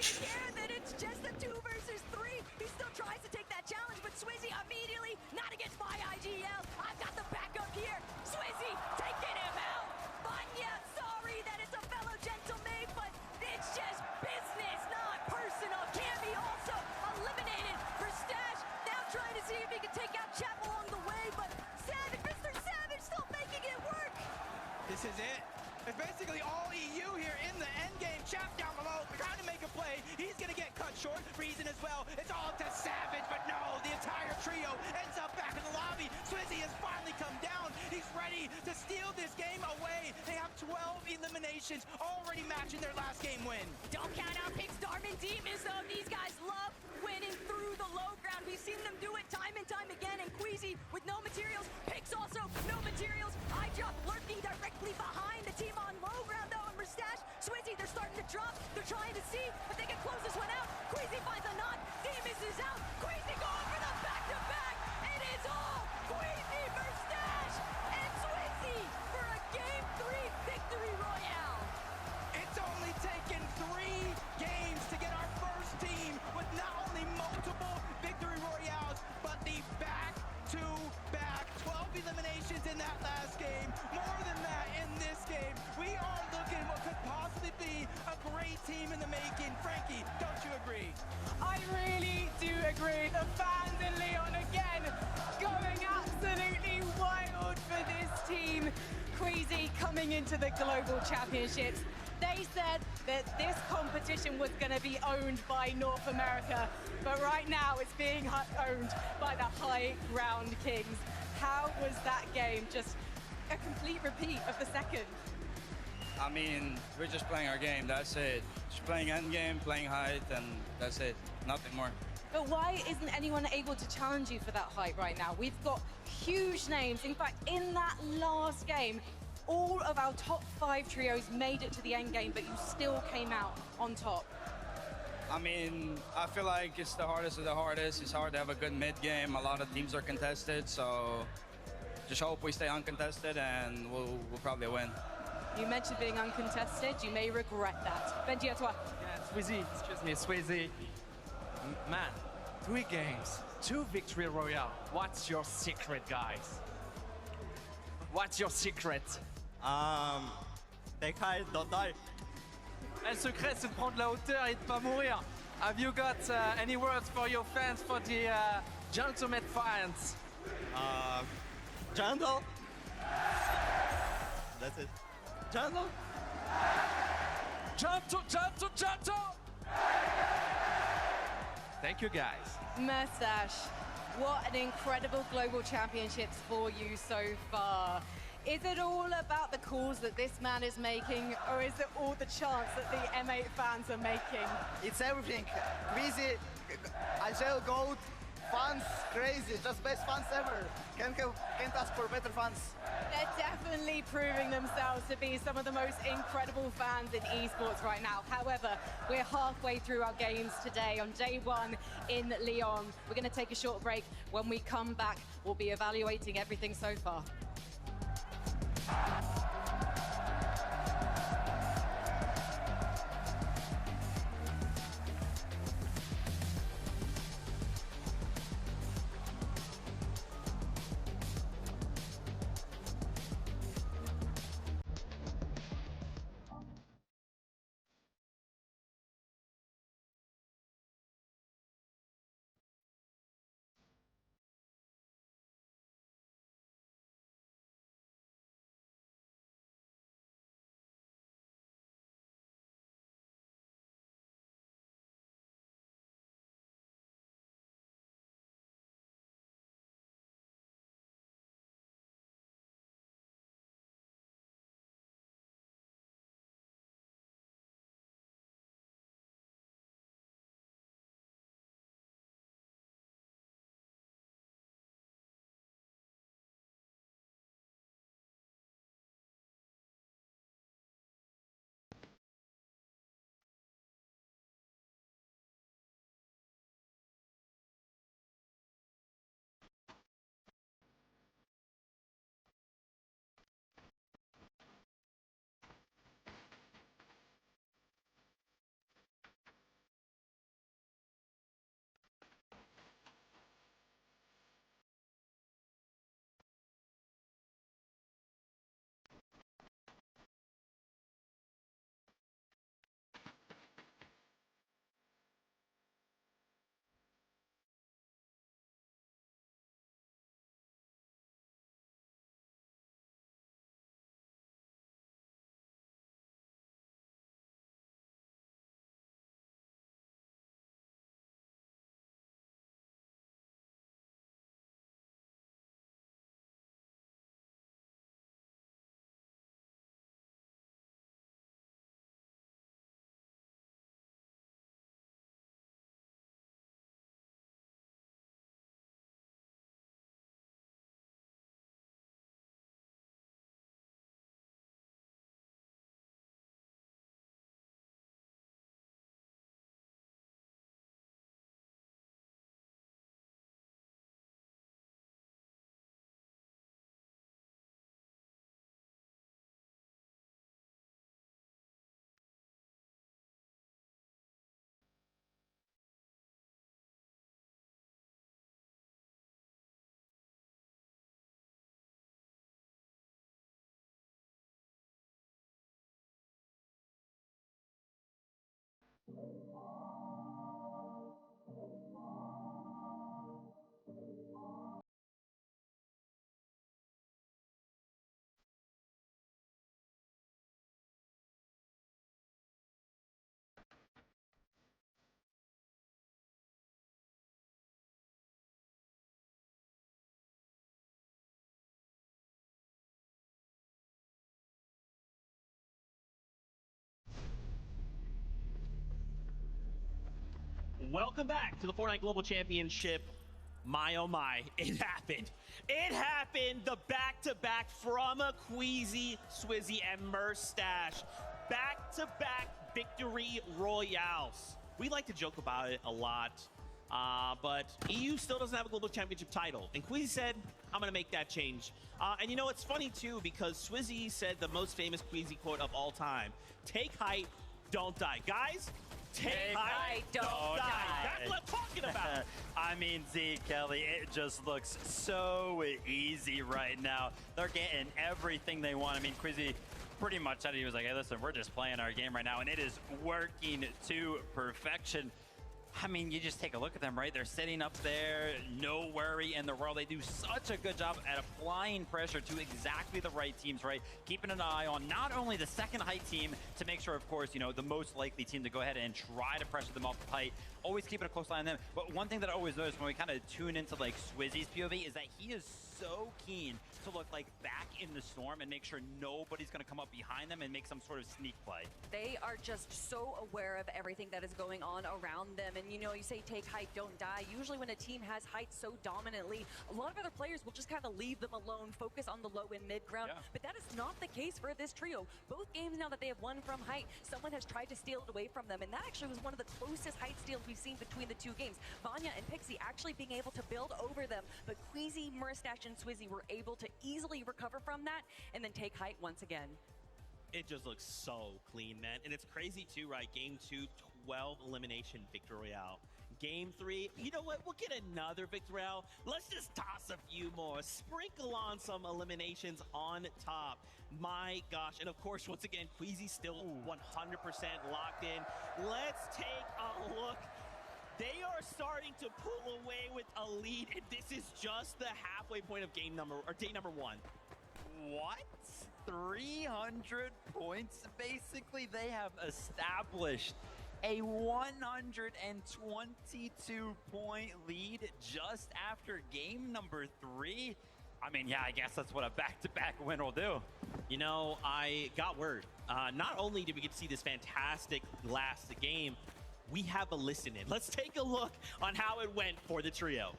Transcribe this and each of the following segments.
even care that it's just a 2 versus 3. He still tries to take that challenge, but Swizzy immediately, not against my IGL. I've got the backup here. Swizzy taking him out. Vanya, sorry that it's a fellow gentleman, but it's just business, not personal. Cammy also eliminated for Stash. Now trying to see if he can take out Chap along the way, but Savage, Mr. Savage still making it work. This is it. It's basically all EU here in the end game. Chap down below, trying to make a play. He's gonna get cut short. Reason as well. It's all to Savage, but no, the entire trio ends up back in the lobby. Swizzy has finally come down. He's ready to steal this game away. They have 12 eliminations, already matching their last game win. Don't count out Pix Darman Demons though. These guys love winning through the low ground. We've seen them do it time and time again. And Queasy with no materials. Pix also no materials. iDrop lurking directly behind the team on low ground though. And Mustache, Swizzy, they're starting to drop. They're trying to see if they can close this one out. Queasy finds a knot. Demus is out. Queasy going for the back-to-back. It is all Queasy, Mustache, and Swizzy for a Game 3 victory royale. It's only taken 3 games to get our first team with not only multiple victory royales, but the back-to-back 12 eliminations in that last game. More than that in this game. We are looking what could possibly be a great team in the making. Frankie, don't you agree? I really do agree. The fans in Leon again going absolutely wild for this team. Queasy coming into the Global Championships. They said that this competition was going to be owned by North America, but right now it's being owned by the High Ground Kings. How was that game? Just a complete repeat of the second. I mean, we're just playing our game, that's it. Just playing endgame, playing height, and that's it. Nothing more. But why isn't anyone able to challenge you for that height right now? We've got huge names. In fact, in that last game, all of our top 5 trios made it to the end game, but you still came out on top. I mean, I feel like it's the hardest of the hardest. It's hard to have a good mid game. A lot of teams are contested, so just hope we stay uncontested and we'll probably win. You mentioned being uncontested. You may regret that. Benji, à toi. Yeah, Swizzy, excuse me, Swizzy. Man, 3 games, 2 victory royale. What's your secret, guys? What's your secret? Take height, don't die. Le secret, c'est de prendre la hauteur et de pas mourir. Have you got any words for your fans, for the gentlemen fans? Jungle. That's it. Jungle. Jump to! Thank you, guys. Mustache, what an incredible Global Championships for you so far. Is it all about the calls that this man is making, or is it all the chants that the M8 fans are making? It's everything. Queasy, Agile Gold, fans, crazy, just best fans ever. Can't ask for better fans. They're definitely proving themselves to be some of the most incredible fans in esports right now. However, we're halfway through our games today on day 1 in Lyon. We're going to take a short break. When we come back, we'll be evaluating everything so far. Welcome back to the Fortnite Global Championship. My oh my, it happened. It happened. The back-to-back from Queasy, Swizzy, and Merstash. Back-to-back victory royales. We like to joke about it a lot, but EU still doesn't have a Global Championship title. And Queasy said, I'm going to make that change. And you know, it's funny too, because Swizzy said the most famous Queasy quote of all time, take height, don't die. Guys, take height, don't die. That's what I'm talking about. I mean, Z, Kelly, it just looks so easy right now. They're getting everything they want. I mean, Quizzy pretty much said, he was like, hey, listen, we're just playing our game right now, and it is working to perfection. I mean, you just take a look at them, right? They're sitting up there, no worry in the world. They do such a good job at applying pressure to exactly the right teams, right? Keeping an eye on not only the second height team to make sure, of course, you know, the most likely team to go ahead and try to pressure them off the height, always keeping a close eye on them. But one thing that I always notice when we kind of tune into like Swizzy's POV is that he is so keen to look like back in the storm and make sure nobody's going to come up behind them and make some sort of sneak play. They are just so aware of everything that is going on around them. And you know, you say take height, don't die. Usually when a team has height so dominantly, a lot of other players will just kind of leave them alone, focus on the low and mid ground. Yeah. But that is not the case for this trio. Both games now that they have won from height, someone has tried to steal it away from them. And that actually was one of the closest height steals we've seen between the two games. Vanya and Pixie actually being able to build over them. But Queasy, Merstash, and Swizzy were able to easily recover from that and then take height once again. It just looks so clean, man. And it's crazy too, right? Game 2, 12 elimination victory royale. Game 3, you know what? We'll get another victory royale. Let's just toss a few more. Sprinkle on some eliminations on top. My gosh. And of course, once again, Queasy still 100% locked in. Let's take a look. They are starting to pull away with a lead, and this is just the halfway point of game number, or day number 1. What? 300 points, basically. They have established a 122 point lead just after game number 3. I mean, yeah, I guess that's what a back-to-back win will do. You know, I got word. Not only did we get to see this fantastic last game, we have a listen in. Let's take a look on how it went for the trio.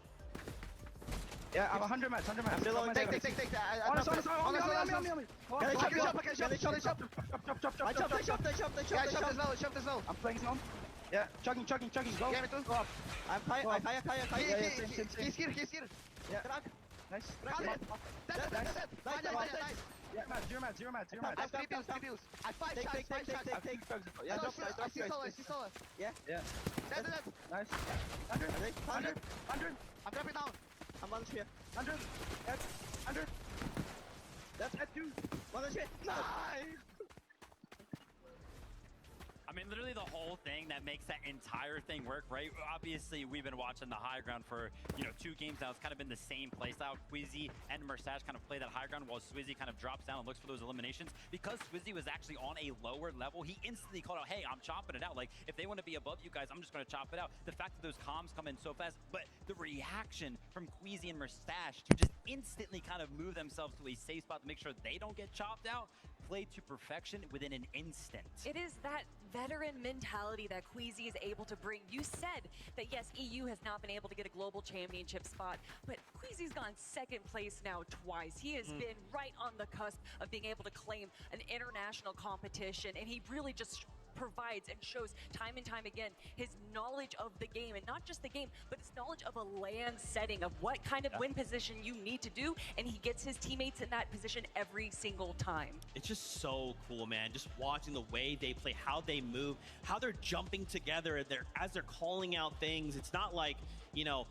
Yeah, I'm 100 mats, 100 mats. Take. On me. Shove this low. I'm playing zone. Yeah, chugging, go. Yeah, me too. Go up. I'm high. He's here. Yeah. Nice. Yeah, zero mats. I have 3 pills. I have 5 shots. Take. Yeah, drop. I see Solar. Yeah. Dead. Nice. 100. I'm dropping down. I'm on the spear. 100. That's 100. That's at 2. 100. Nice. I mean, literally the whole thing that makes that entire thing work, right? Obviously, we've been watching the high ground for, 2 games now. It's kind of been the same playstyle. Queasy and Merstash kind of play that high ground while Swizzy kind of drops down and looks for those eliminations. Because Swizzy was actually on a lower level, he instantly called out, hey, I'm chopping it out. Like, if they want to be above you guys, I'm just going to chop it out. The fact that those comms come in so fast, but the reaction from Queasy and Merstash to just instantly kind of move themselves to a safe spot to make sure they don't get chopped out, played to perfection within an instant. It is that veteran mentality that Queasy is able to bring. You said that yes, EU has not been able to get a global championship spot, but Queasy's gone second place now twice. He has been right on the cusp of being able to claim an international competition, and he really just provides and shows time and time again his knowledge of the game, and not just the game, but his knowledge of a land setting, of what kind of win position you need to do, and he gets his teammates in that position every single time. It's just so cool, man. Just watching the way they play, how they move, how they're jumping together as they're calling out things. It's not like, we're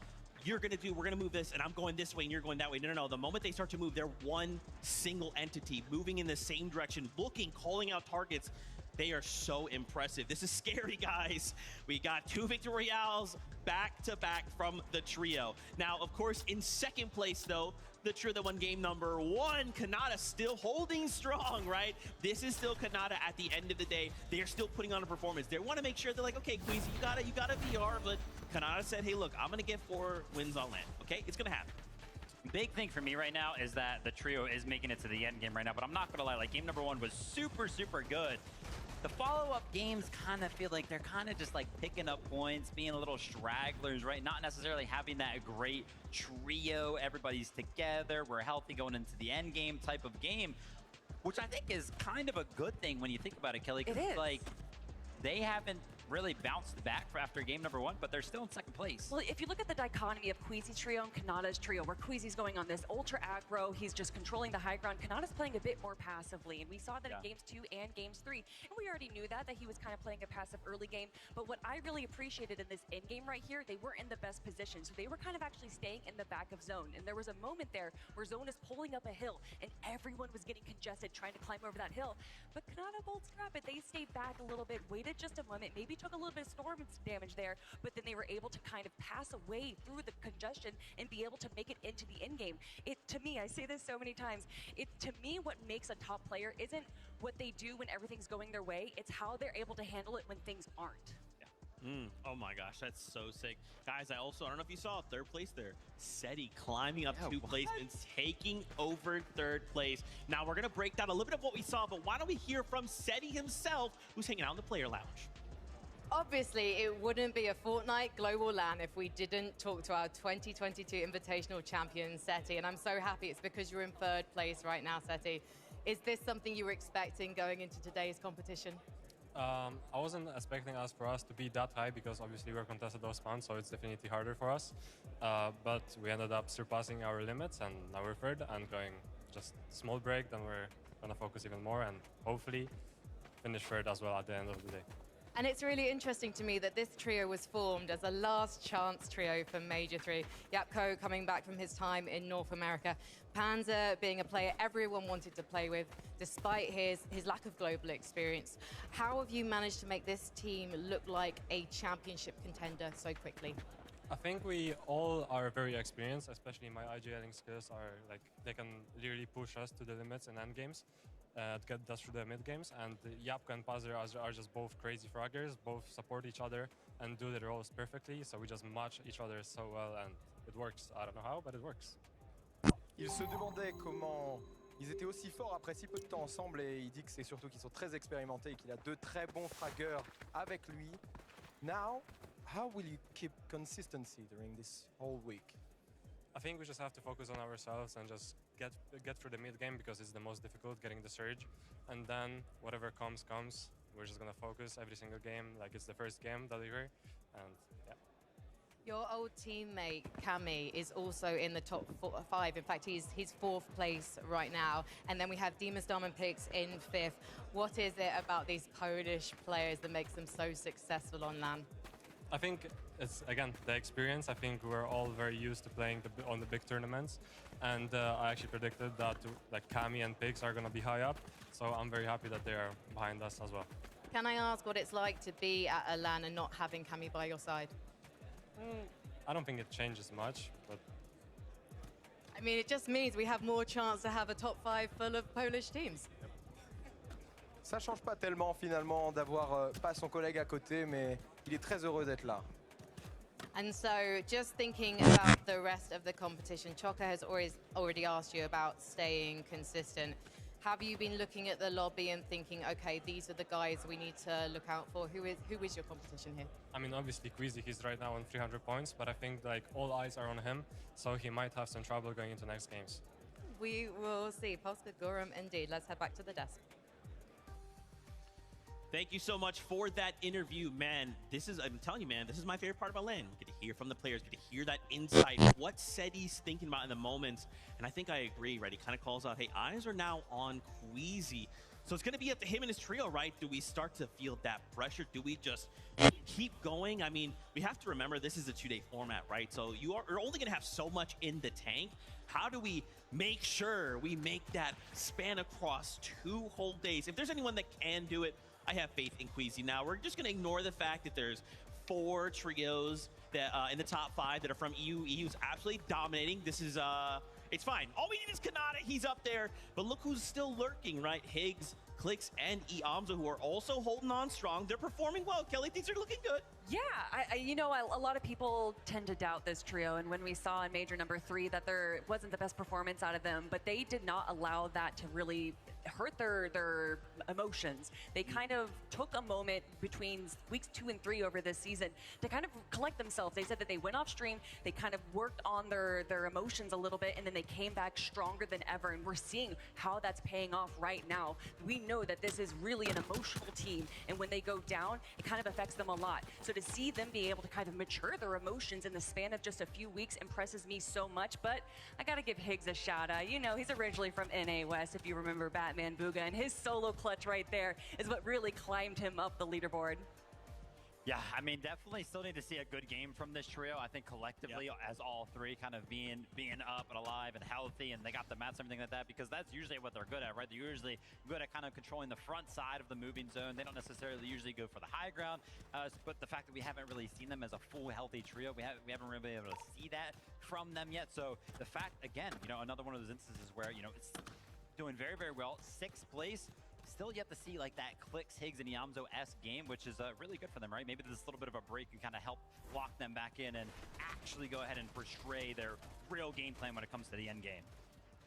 gonna move this and I'm going this way and you're going that way. No. The moment they start to move, they're one single entity moving in the same direction, looking, calling out targets. They are so impressive. This is scary, guys. We got 2 victory royales back-to-back from the trio. Now, of course, in second place, though, the trio that won game number 1, Kanata still holding strong, right? This is still Kanata at the end of the day. They are still putting on a performance. They want to make sure they're like, okay, Queasy, you got a VR, but Kanata said, hey, look, I'm going to get 4 wins on land, okay? It's going to happen. Big thing for me right now is that the trio is making it to the end game right now, but I'm not going to lie, like game number 1 was super, super good. The follow-up games kind of feel like they're kind of just like picking up points, being a little stragglers, right? Not necessarily having that great trio, everybody's together, we're healthy going into the end game type of game, which I think is kind of a good thing when you think about it, Kelly. It is. Like, they haven't really bounced back after game number 1, but they're still in second place. Well, if you look at the dichotomy of Queasy's trio and Kanata's trio, where Queasy's going on this ultra aggro, he's just controlling the high ground. Kanata's playing a bit more passively, and we saw that in games 2 and games 3. And we already knew that he was kind of playing a passive early game. But what I really appreciated in this end game right here, they were in the best position. So they were kind of actually staying in the back of zone. And there was a moment there where zone is pulling up a hill, and everyone was getting congested trying to climb over that hill. But Kanata bold scrap it. They stayed back a little bit, waited just a moment, maybe took a little bit of storm damage there, but then they were able to kind of pass away through the congestion and be able to make it into the end game. To me, I say this so many times, to me what makes a top player isn't what they do when everything's going their way, it's how they're able to handle it when things aren't. Oh my gosh, that's so sick. Guys, I don't know if you saw 3rd place there. Seti climbing up 2 placements, taking over 3rd place. Now we're gonna break down a little bit of what we saw, but why don't we hear from Seti himself, who's hanging out in the player lounge. Obviously, it wouldn't be a Fortnite Global LAN if we didn't talk to our 2022 Invitational champion, Seti, and I'm so happy it's because you're in 3rd place right now, Seti. Is this something you were expecting going into today's competition? I wasn't expecting for us to be that high because obviously we're contested those spawns, so it's definitely harder for us. But we ended up surpassing our limits, and now we're 3rd and going just small break, then we're gonna focus even more and hopefully finish 3rd as well at the end of the day. And it's really interesting to me that this trio was formed as a last chance trio for Major 3. Yapko coming back from his time in North America. Panzer being a player everyone wanted to play with, despite his lack of global experience. How have you managed to make this team look like a championship contender so quickly? I think we all are very experienced, especially my IGLing skills are like, they can literally push us to the limits in end games. To get us through the mid games, and Yapko and Panzer are just both crazy fraggers, both support each other and do their roles perfectly, so we just match each other so well and it works. I don't know how, but it works. Il se demandait comment ils étaient aussi forts après si peu de temps ensemble, et il dit que c'est surtout qu'ils sont très expérimentés et qu'il a 2 très bons fraggeurs avec lui. Now, how will you keep consistency during this whole week? I think we just have to focus on ourselves and just get through the mid game because it's the most difficult, getting the surge, and then whatever comes. We're just gonna focus every single game like it's the first game that we're, and yeah. Your old teammate Cami is also in the top 5. In fact, he's 4th place right now. And then we have Demon's Diamond Pix in 5th. What is it about these Polish players that makes them so successful on LAN? I think it's, again, the experience. I think we're all very used to playing on the big tournaments. And I actually predicted that like Cami and Pigs are going to be high up. So I'm very happy that they are behind us as well. Can I ask what it's like to be at a LAN and not having Cami by your side? I don't think it changes much, but... I mean, it just means we have more chance to have a top 5 full of Polish teams. Ça change pas tellement finalement d'avoir pas son collègue à côté, mais il est très heureux d'être là. And so, just thinking about the rest of the competition, Choka has already asked you about staying consistent. Have you been looking at the lobby and thinking, okay, these are the guys we need to look out for? Who is your competition here? I mean, obviously, Queasy, he's right now on 300 points, but I think like all eyes are on him, so he might have some trouble going into next games. We will see. Polska Gorum, indeed. Let's head back to the desk. Thank you so much for that interview, man. I'm telling you, man, this is my favorite part about LAN. Get to hear from the players, get to hear that insight, what Seti's thinking about in the moment. And I think I agree, right? He kind of calls out, hey, eyes are now on Queasy. So it's going to be up to him and his trio, right? Do we start to feel that pressure? Do we just keep going? I mean, we have to remember this is a 2-day format, right? So you're only going to have so much in the tank. How do we make sure we make that span across 2 whole days. If there's anyone that can do it, I have faith in Queasy. Now, we're just going to ignore the fact that there's 4 trios that in the top 5 that are from EU. EU's absolutely dominating. This is, it's fine. All we need is Kanata. He's up there. But look who's still lurking, right? Higgs, Clix, and Eamza, who are also holding on strong. They're performing well, Kelly. Things are looking good. Yeah, a lot of people tend to doubt this trio, and when we saw in Major number 3 that there wasn't the best performance out of them, but they did not allow that to really hurt their emotions. They kind of took a moment between weeks 2 and 3 over this season to kind of collect themselves. They said that they went off stream, they kind of worked on their emotions a little bit, and then they came back stronger than ever, and we're seeing how that's paying off right now. We know that this is really an emotional team, and when they go down, it kind of affects them a lot. So to see them be able to kind of mature their emotions in the span of just a few weeks impresses me so much. But I gotta give Higgs a shout out. You know, he's originally from NA West, if you remember Batman Booga, and his solo clutch right there is what really climbed him up the leaderboard. Yeah, I mean, definitely still need to see a good game from this trio. I think collectively, as all 3 kind of being up and alive and healthy, and they got the mats and everything like that, because that's usually what they're good at, right? They're usually good at kind of controlling the front side of the moving zone. They don't necessarily usually go for the high ground, but the fact that we haven't really seen them as a full healthy trio, we haven't really been able to see that from them yet. So the fact, again, you know, another one of those instances where, you know, it's doing very, very well, 6th place. Still yet to see like that Clix, Higgs, and Eamzo-esque game, which is really good for them, right? Maybe this little bit of a break can kind of help lock them back in and actually go ahead and portray their real game plan when it comes to the end game.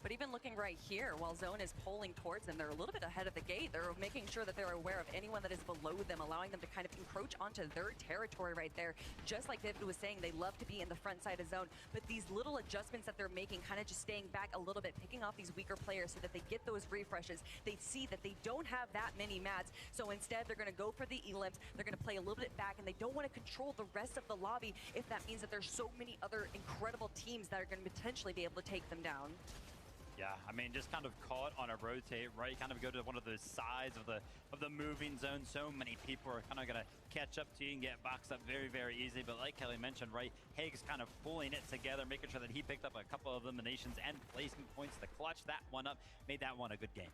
But even looking right here, while Zone is pulling towards them, they're a little bit ahead of the gate. They're making sure that they're aware of anyone that is below them, allowing them to kind of encroach onto their territory right there. Just like David was saying, they love to be in the front side of Zone, but these little adjustments that they're making, kind of just staying back a little bit, picking off these weaker players so that they get those refreshes. They see that they don't have that many mats, so instead they're going to go for the elims. They're going to play a little bit back, and they don't want to control the rest of the lobby if that means that there's so many other incredible teams that are going to potentially be able to take them down. Yeah, I mean, just kind of caught on a rotate, right? Kind of go to one of the sides of the moving zone. So many people are kind of going to catch up to you and get boxed up very, very easily. But like Kelly mentioned, right, Higgs kind of pulling it together, making sure that he picked up a couple of eliminations and placement points to clutch that one up, made that one a good game.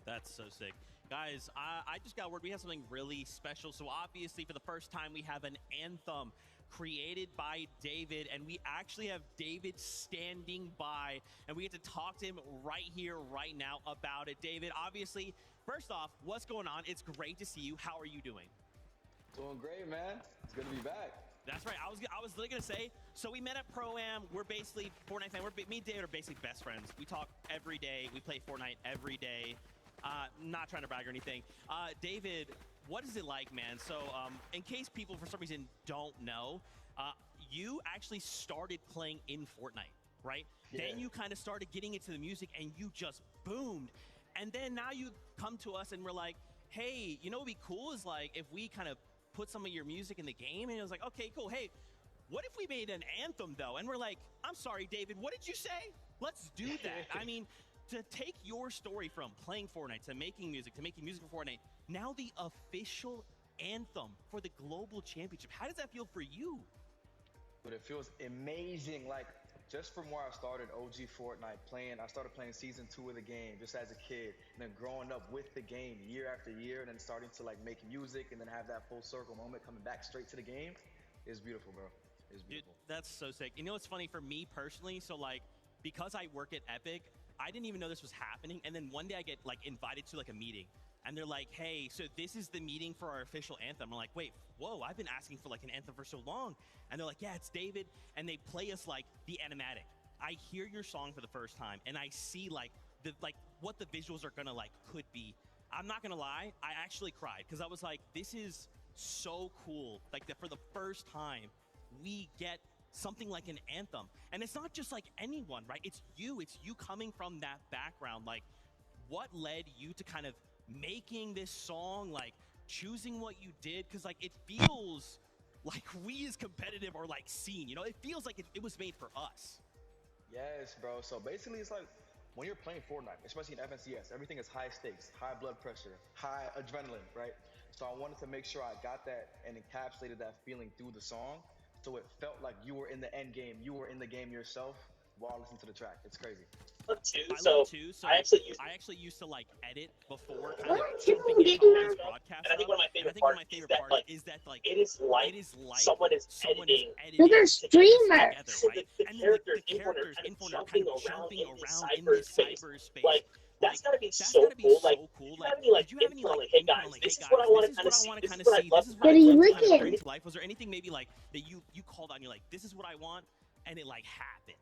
That's so sick. Guys, I just got word we have something really special. So obviously, for the first time, we have an anthem created by David, and we actually have David standing by, and we get to talk to him right here, right now about it. David, obviously, first off, what's going on? It's great to see you. How are you doing? Doing great, man. It's good to be back. That's right. I was literally gonna say. So we met at Pro-Am. We're basically Fortnite fans. Me and David are basically best friends. We talk every day. We play Fortnite every day. Not trying to brag or anything. David, what is it like, man? So in case people for some reason don't know, you actually started playing in Fortnite, right? Yeah. Then you kind of started getting into the music and you just boomed. And then now you come to us and we're like, hey, you know what would be cool is like if we kind of put some of your music in the game. And it was like, okay, cool. Hey, what if we made an anthem though? And we're like, I'm sorry, David, what did you say? Let's do that. I mean, to take your story from playing Fortnite to making music for Fortnite, now the official anthem for the global championship. How does that feel for you? But it feels amazing. Like just from where I started OG Fortnite playing, I started playing season 2 of the game just as a kid, and then growing up with the game year after year, and then starting to like make music and then have that full circle moment coming back straight to the game is beautiful, bro. It's beautiful. Dude, that's so sick. You know what's funny for me personally? So like, because I work at Epic, I didn't even know this was happening. And then one day I get like invited to like a meeting and they're like, hey, so this is the meeting for our official anthem. I'm like, wait, whoa, I've been asking for like an anthem for so long. And they're like, yeah, it's David. And they play us like the animatic. I hear your song for the first time and I see like what the visuals are gonna like could be. I'm not gonna lie, I actually cried because I was like, this is so cool. Like that for the first time we get something like an anthem. And it's not just like anyone, right? It's you coming from that background. Like what led you to kind of making this song, like choosing what you did? Because like it feels like we as competitive are like seen, you know, it feels like it was made for us. Yes, bro. So basically it's like when you're playing Fortnite, especially in FNCS, everything is high stakes, high blood pressure, high adrenaline, right? So I wanted to make sure I got that and encapsulated that feeling through the song. So it felt like you were in the end game, you were in the game yourself, while listening to the track. It's crazy. I actually used to like edit before kind of jumping in on this broadcast. And I think one of my favorite parts is that like it is like someone is editing. They're streamers. So right? And then the characters in Fortnite are kind of jumping around in this cyberspace. Like that's gotta be so cool. Like, did you have any like, hey guys, this is what I want to kind of see. This is what I love to kind of bring to life. Was there anything maybe like that you called out and you're like, this is what I want, and it like happened?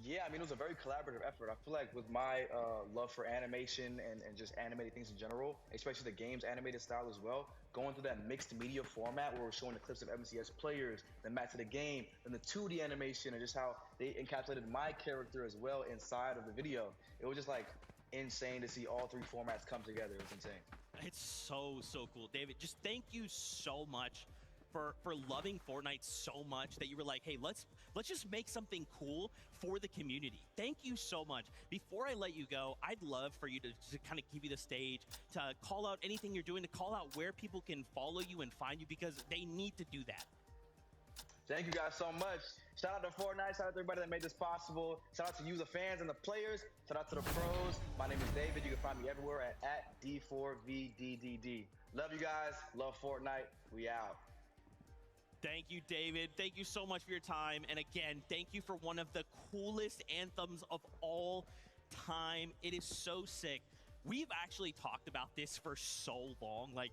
Yeah, I mean, it was a very collaborative effort. I feel like with my love for animation and just animated things in general, especially the game's animated style as well, going through that mixed media format where we're showing the clips of MCS players, the match of the game, and the 2D animation, and just how they encapsulated my character as well inside of the video. It was just like insane to see all three formats come together. It was insane. It's so cool. David, just thank you so much for loving Fortnite so much that you were like, hey, let's just make something cool for the community. Thank you so much. Before I let you go, I'd love for you to kind of give you the stage, to call out anything you're doing, to call out where people can follow you and find you, because they need to do that. Thank you guys so much. Shout out to Fortnite. Shout out to everybody that made this possible. Shout out to you, the fans and the players. Shout out to the pros. My name is David. You can find me everywhere at D4VDDD. Love you guys. Love Fortnite. We out. Thank you, David. Thank you so much for your time. And again, thank you for one of the coolest anthems of all time. It is so sick. We've actually talked about this for so long. Like,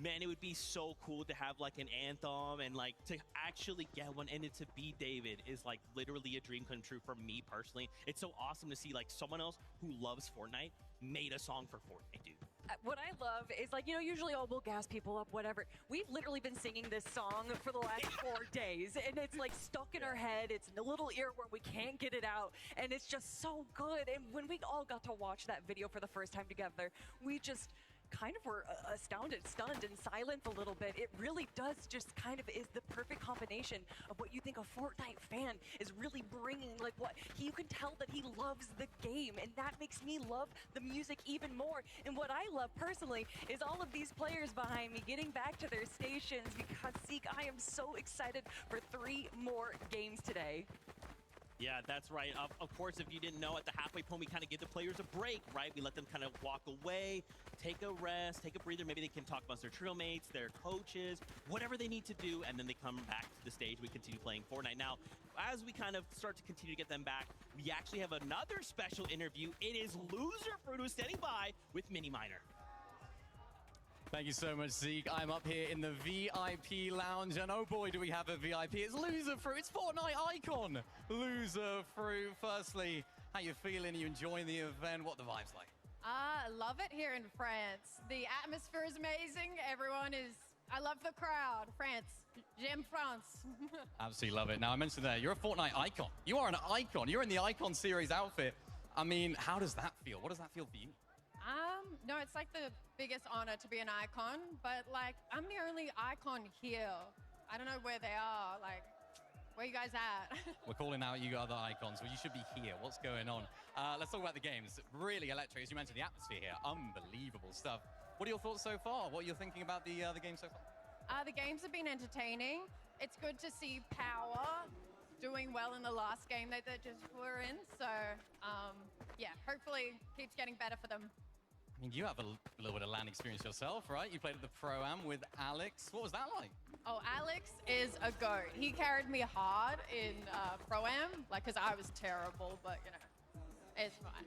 man, it would be so cool to have like an anthem, and like to actually get one, and it to be David is like literally a dream come true for me personally. It's so awesome to see like someone else who loves Fortnite made a song for Fortnite, dude. What I love is, like, you know, usually, oh, we'll gas people up, whatever. We've literally been singing this song for the last 4 days, and it's, like, stuck in our head. It's in a little earworm. We can't get it out, and it's just so good. And when we all got to watch that video for the first time together, we just kind of were astounded, stunned, and silent a little bit. It really does just kind of is the perfect combination of what you think a Fortnite fan is really bringing. Like, what you can tell that he loves the game, and that makes me love the music even more. And what I love personally is all of these players behind me getting back to their stations, because Zeke, I am so excited for 3 more games today. Yeah, that's right. Of course, if you didn't know, at the halfway point, we kind of give the players a break, right? We let them kind of walk away, take a rest, take a breather. Maybe they can talk about their trail mates, their coaches, whatever they need to do, and then they come back to the stage. We continue playing Fortnite. Now, as we kind of start to continue to get them back, we actually have another special interview. It is Loser Fruit who's standing by with Mini Miner. Thank you so much, Zeke. I'm up here in the VIP lounge, and oh boy, do we have a VIP. It's Loser Fruit. It's Fortnite icon, Loser Fruit. Firstly, how you feeling? Are you enjoying the event? What are the vibes like? I love it here in France. The atmosphere is amazing. I love the crowd. France. J'aime France. Absolutely love it. Now, I mentioned there, you're a Fortnite icon. You are an icon. You're in the Icon series outfit. I mean, how does that feel? What does that feel for you? No, it's like the biggest honor to be an icon, but like, I'm the only icon here. I don't know where they are, like, where you guys at? We're calling out you other icons. Well, you should be here. What's going on? Let's talk about the games. Really electric, as you mentioned, the atmosphere here. Unbelievable stuff. What are your thoughts so far? What are you thinking about the game so far? The games have been entertaining. It's good to see Power doing well in the last game that they just were in. So, yeah, hopefully keeps getting better for them. I mean, you have a little bit of LAN experience yourself, right? You played at the Pro-Am with Alex. What was that like? Oh, Alex is a goat. He carried me hard in Pro-Am, like, because I was terrible, but, you know, it's fine.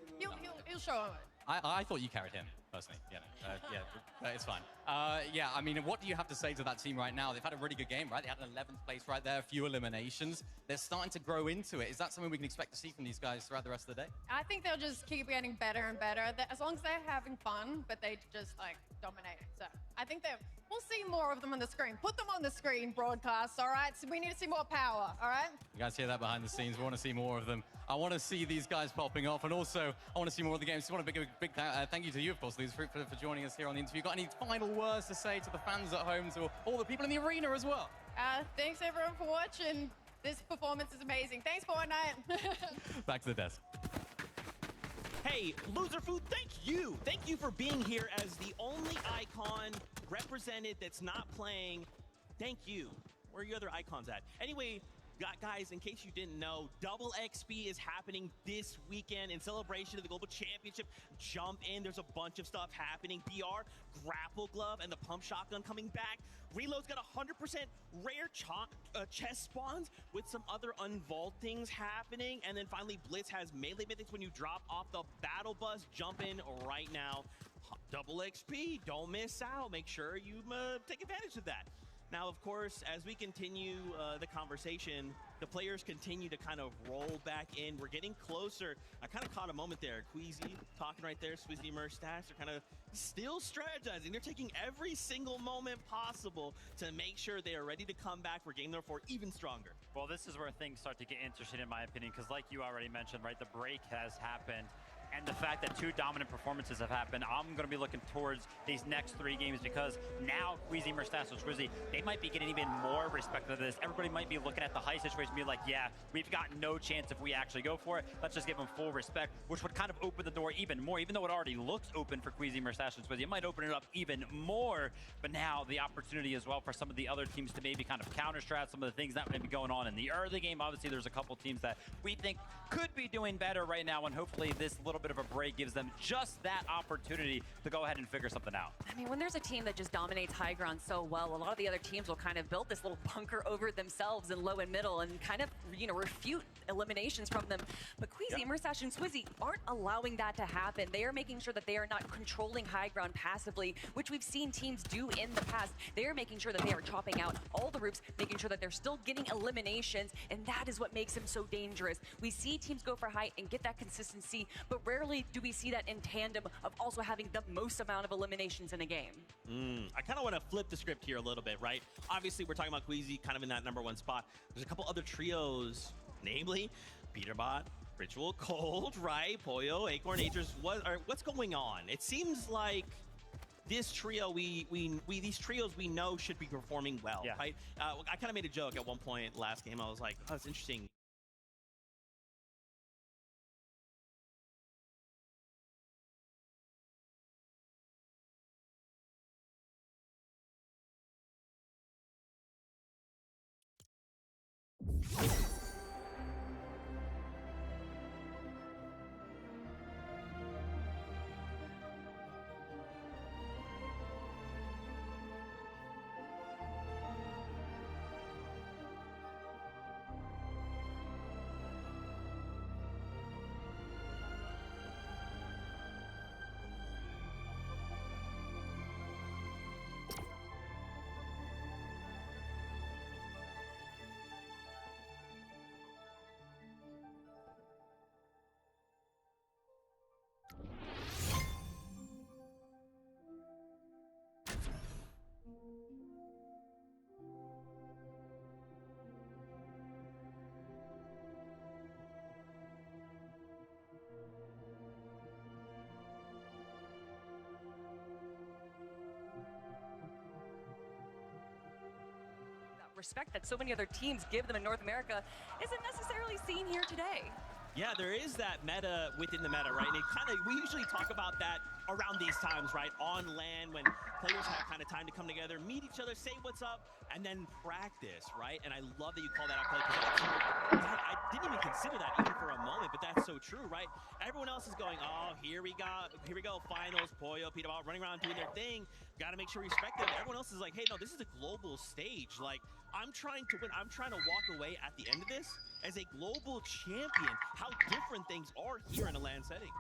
He'll show him it. I thought you carried him, personally. Yeah, it's fine. Yeah, I mean, what do you have to say to that team right now? They've had a really good game, right? They had an 11th place right there, a few eliminations. They're starting to grow into it. Is that something we can expect to see from these guys throughout the rest of the day? I think they'll just keep getting better and better, as long as they're having fun, but they just, like, dominate. So I think we'll see more of them on the screen. Put them on the screen, broadcast, all right? So we need to see more Power, all right? You guys hear that behind the scenes. We want to see more of them. I want to see these guys popping off, and also I want to see more of the games. Just want to big thank you to you, of course, Loser Fruit, for joining us here on the interview. Got any final words to say to the fans at home, to all the people in the arena as well? Thanks, everyone, for watching. This performance is amazing. Thanks, Fortnite. Back to the desk. Hey, Loser Fruit, thank you. Thank you for being here as the only icon represented that's not playing. Thank you. Where are your other icons at? Anyway, Guys, in case you didn't know, Double XP is happening this weekend in celebration of the Global Championship. Jump in, there's a bunch of stuff happening. BR, Grapple Glove, and the Pump Shotgun coming back. Reload's got 100% rare chest spawns with some other unvaultings happening. And then finally, Blitz has melee mythics when you drop off the battle bus. Jump in right now. Double XP, don't miss out. Make sure you take advantage of that. Now, of course, as we continue the conversation, the players continue to kind of roll back in. We're getting closer. I kind of caught a moment there. Queasy talking right there. Swizzy, Merstash are kind of still strategizing. They're taking every single moment possible to make sure they are ready to come back for game number 4 even stronger. Well, this is where things start to get interesting, in my opinion, because like you already mentioned, right, the break has happened. And the fact that 2 dominant performances have happened, I'm going to be looking towards these next 3 games because now Queasy, Merstash, and Swizzy, they might be getting even more respect for this. Everybody might be looking at the high situation and be like, yeah, we've got no chance if we actually go for it. Let's just give them full respect, which would kind of open the door even more. Even though it already looks open for Queasy, Merstash, and Swizzy, it might open it up even more. But now the opportunity as well for some of the other teams to maybe kind of counter-strat some of the things that may be going on in the early game. Obviously, there's a couple teams that we think could be doing better right now, and hopefully this little bit of a break gives them just that opportunity to go ahead and figure something out. I mean, when there's a team that just dominates high ground so well, a lot of the other teams will kind of build this little bunker over themselves in low and middle and kind of, you know, refute eliminations from them. But Queasy, Merstash, and Swizzy aren't allowing that to happen. They are making sure that they are not controlling high ground passively, which we've seen teams do in the past. They are making sure that they are chopping out all the roofs, making sure that they're still getting eliminations, and that is what makes them so dangerous. We see teams go for height and get that consistency, but rarely do we see that in tandem of also having the most amount of eliminations in a game. I kind of want to flip the script here a little bit, right? Obviously, we're talking about Queasy kind of in that #1 spot. There's a couple other trios, namely Peterbot, Ritual, Cold, right? Pollo, Acorn, Agers. What's going on? It seems like this trio, these trios we know should be performing well, right? I kind of made a joke at one point last game. I was like, oh, it's interesting. Respect that so many other teams give them in North America isn't necessarily seen here today. Yeah, there is that meta within the meta, right? And it kind of, we usually talk about that around these times, right? On LAN, when players have kind of time to come together, meet each other, say what's up, and then practice, right? And I love that you call that out, because I didn't even consider that even for a moment, but that's so true, right? Everyone else is going, oh, here we go, finals, Pollo, Peterbot, running around doing their thing. Got to make sure we respect them. Everyone else is like, hey, no, this is a global stage. Like, I'm trying to win. I'm trying to walk away at the end of this as a global champion. How different things are here in a LAN setting.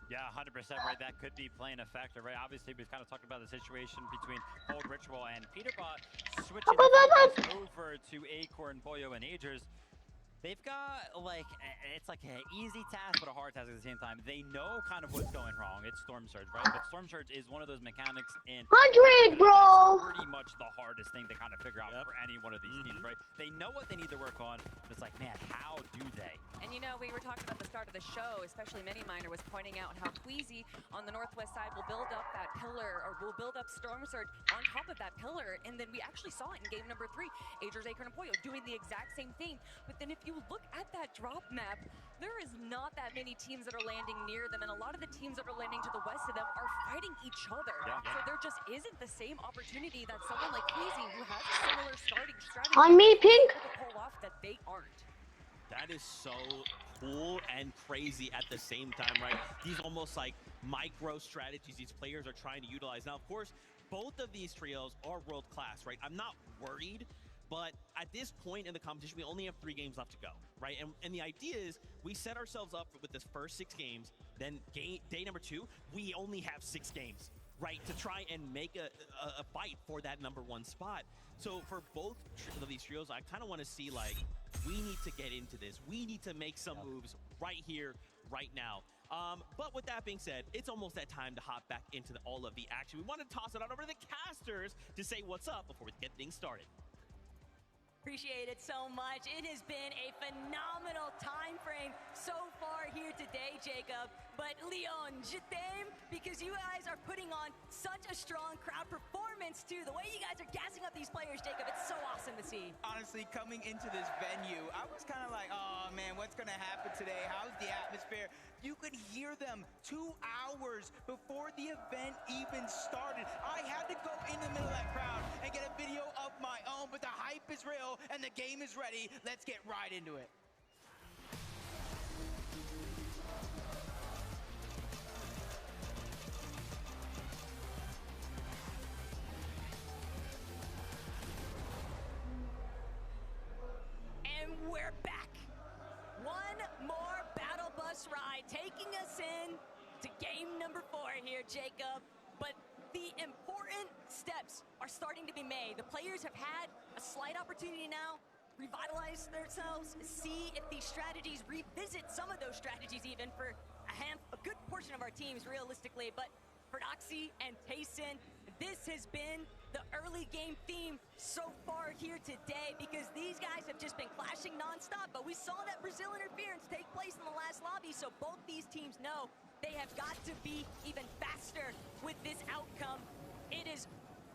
Yeah, 100% right. That could be playing a factor, right? Obviously, we've kind of talked about the situation between Old Ritual and Peterbot switching over to Acorn, Pollo, and Agers. They've got, like, it's like an easy task, but a hard task at the same time. They know kind of what's going wrong. It's Storm Surge, right? But Storm Surge is one of those mechanics in 100, bro! Pretty much the hardest thing to kind of figure out for any one of these teams, right? They know what they need to work on, but it's like, man, how do they? And you know, we were talking about the start of the show, especially Miniminer was pointing out how Queasy on the northwest side will build up that pillar, or will build up Storm Surge on top of that pillar. And then we actually saw it in game number 3. Agers, Acorn, and Pollo doing the exact same thing. But then if you you look at that drop map, there is not that many teams that are landing near them, and a lot of the teams that are landing to the west of them are fighting each other. So there just isn't the same opportunity that someone like Queasy, who has a similar starting strategy, On me, Pink. is able to pull off that they aren't. That is so cool and crazy at the same time, right? These almost like micro strategies these players are trying to utilize. Now, of course, both of these trios are world class, right? I'm not worried, but at this point in the competition, we only have 3 games left to go, right? And the idea is we set ourselves up with this first 6 games, then day number 2, we only have 6 games, right? To try and make a fight for that #1 spot. So for both of these trios, I kind of want to see like, we need to get into this. We need to make some moves right here, right now. But with that being said, it's almost that time to hop back into all of the action. We want to toss it out over to the casters to say what's up before we get things started. Appreciate it so much. It has been a phenomenal time frame so far here today, Jacob. But Leon, je t'aime, because you guys are putting on such a strong crowd performance too. The way you guys are gassing up these players, Jacob, it's so awesome to see. Honestly, coming into this venue, I was kind of like, oh man, what's gonna happen today? How's the atmosphere? You could hear them 2 hours before the event even started. I had to go in the middle of that crowd and get a video of my own, but the hype is real and the game is ready. Let's get right into it. And we're back. One more battle bus ride taking us in to game number 4 here, Jacob. But the important steps are starting to be made. The players have had a slight opportunity now, revitalize themselves, see if these strategies, revisit some of those strategies even for a good portion of our teams realistically. But for Doxy and Tayson, this has been the early game theme so far here today, because these guys have just been clashing nonstop. But we saw that Brazil interference take place in the last lobby, so both these teams know they have got to be even faster with this outcome. It is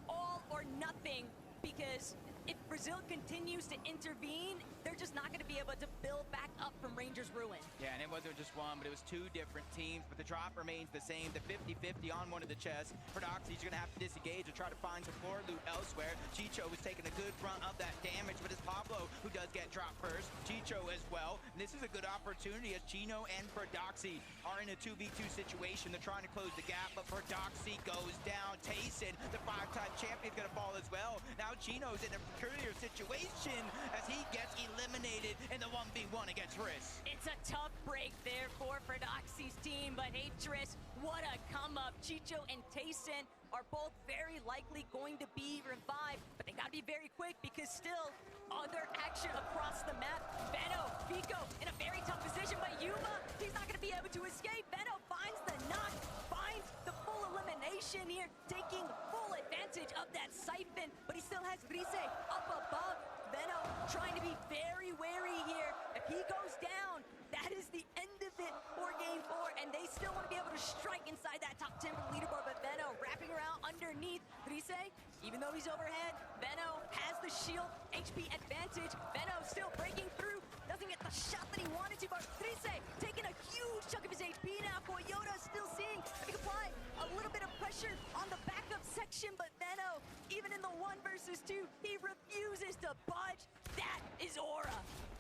all or nothing, because if Brazil continues to intervene, they're just not going to be able to build back up from Rangers' ruin. Yeah, and it wasn't just one, but it was 2 different teams, but the drop remains the same. The 50-50 on one of the chests. For Doxy, you're going to have to disengage and try to find some floor loot elsewhere. Chicho was taking a good brunt of that damage, but it's Pablo who does get dropped first. Chicho as well. And this is a good opportunity as Chino and Doxy are in a 2v2 situation. They're trying to close the gap, but Doxy goes down. Tayson, the 5-time champion, is going to fall as well. Now Chino's in a peculiar situation as he gets eliminated in the 1v1 against Triss. It's a tough break there for Doxy's team, but hey, Triss, what a come up. Chicho and Tayson are both very likely going to be revived, but they gotta be very quick because still other action across the map. Veno, Pico in a very tough position, but Yuma, he's not gonna be able to escape. Veno finds the knock, finds the full elimination here, taking full advantage of that siphon, but he still has Rise up above. Veno trying to be very wary here. If he goes down, that is the end of it for game 4, and they still want to be able to strike inside that top 10 leaderboard, but Veno wrapping around underneath. Rise, even though he's overhead, Veno has the shield HP advantage. Veno still breaking through, doesn't get the shot that he wanted to, but Rise taking a huge chunk of his HP now. Coyota still seeing if he can apply a little bit of pressure on the backup section, but Veno, even in the 1 versus 2, he refuses to budge. That is Aura.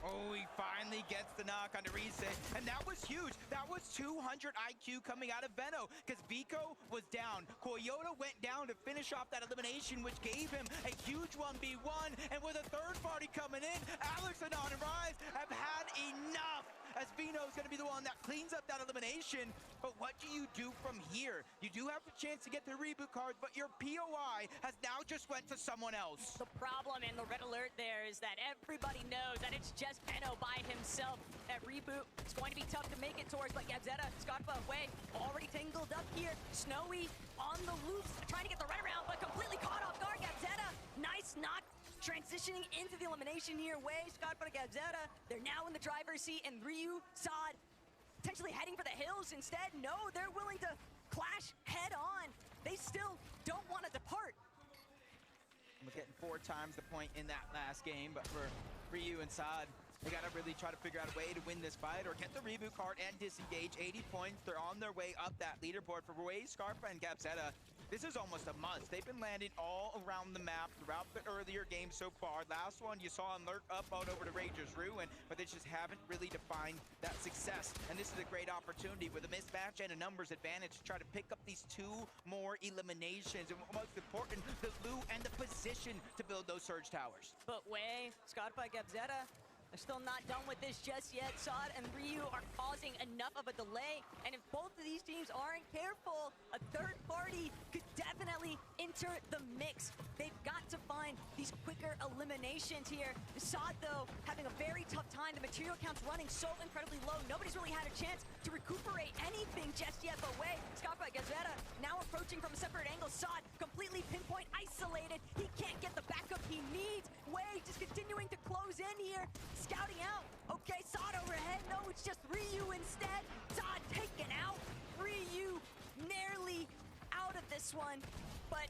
Oh, he finally gets the knock on Rise, and that was huge. That was 200 IQ coming out of Veno, because Vico was down. Coyota went down to finish off that elimination, which gave him a huge 1v1, and with a 3rd party coming in, Alex and On and Rise have had enough, as Veno is going to be the one that cleans up that elimination. But what do you do from here? You do have a chance to get the reboot cards, but your POI has now just went to someone else. The problem and the red alert there is that everybody knows that it's just Veno by himself. That reboot is going to be tough to make it towards, but Gabzetta, Scarpa away, already tangled up here. Snowy on the loose, trying to get the red around, but completely caught off guard. Gabzetta, nice knock. Transitioning into the elimination here, Way, Scarpa, Gabzetta. They're now in the driver's seat, and Ryu, Sod, potentially heading for the hills instead. No, they're willing to clash head on. They still don't want to depart. We're getting 4 times the point in that last game, but for Ryu and Sod, They got to really try to figure out a way to win this fight or get the reboot card and disengage. 80 points. They're on their way up that leaderboard. For Waze, Scarpa, and Gabzetta, this is almost a must. They've been landing all around the map throughout the earlier games so far. Last one, you saw them lurk up out over to Ranger's Ruin, but they just haven't really defined that success. And this is a great opportunity with a mismatch and a numbers advantage to try to pick up these 2 more eliminations. And most important, the loot and the position to build those surge towers. But Way, Scarpa, Gabzetta, they're still not done with this just yet. Sod and Ryu are causing enough of a delay, and if both of these teams aren't careful, a third party could definitely enter the mix. They've got to find these quicker eliminations here. Sod, though, having a very tough time. The material count's running so incredibly low. Nobody's really had a chance to recuperate anything just yet, but Way, Scarpa, Gazetta now approaching from a separate angle. Sod completely pinpoint isolated. He can't get the backup he needs. Way just continuing to close in here. Scouting out. Okay, Sod overhead. No, it's just Ryu instead. Sod taken out. Ryu nearly out of this one, but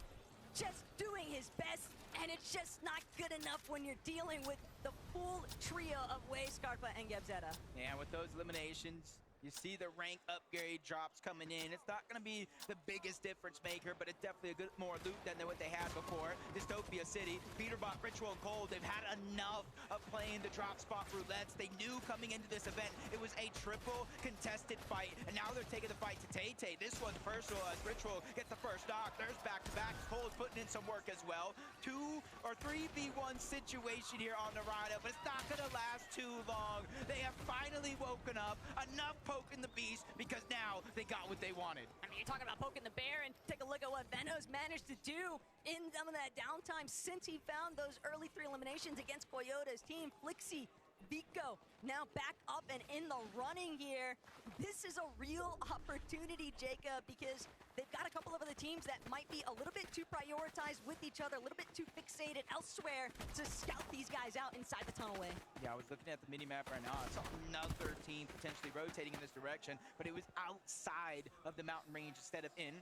just doing his best, and it's just not good enough when you're dealing with the full trio of Way, Scarpa, and Gabzetta. Yeah, with those eliminations, you see the rank upgrade drops coming in. It's not going to be the biggest difference maker, but it's definitely a good more loot than what they had before. Dystopia City, Peterbot, Ritual, and Cold, they've had enough of playing the drop spot roulettes. They knew coming into this event it was a triple contested fight, and now they're taking the fight to Tay-Tay. This one's personal as Ritual gets the first knock. There's back-to-back. Cold putting in some work as well. 2 or 3v1 situation here on the ride-up, but it's not going to last too long. They have finally woken up. Enough poking the beast because now they got what they wanted. I mean, you're talking about poking the bear, and take a look at what Venos managed to do in some of that downtime since he found those early 3 eliminations against Coyota's team. Flixie, Vico now back up and in the running here. This is a real opportunity, Jacob, because they've got a couple of other teams that might be a little bit too prioritized with each other, a little bit too fixated elsewhere to scout these guys out inside the tunnel way. Yeah, I was looking at the mini-map right now. I saw another team potentially rotating in this direction, but it was outside of the mountain range instead of in.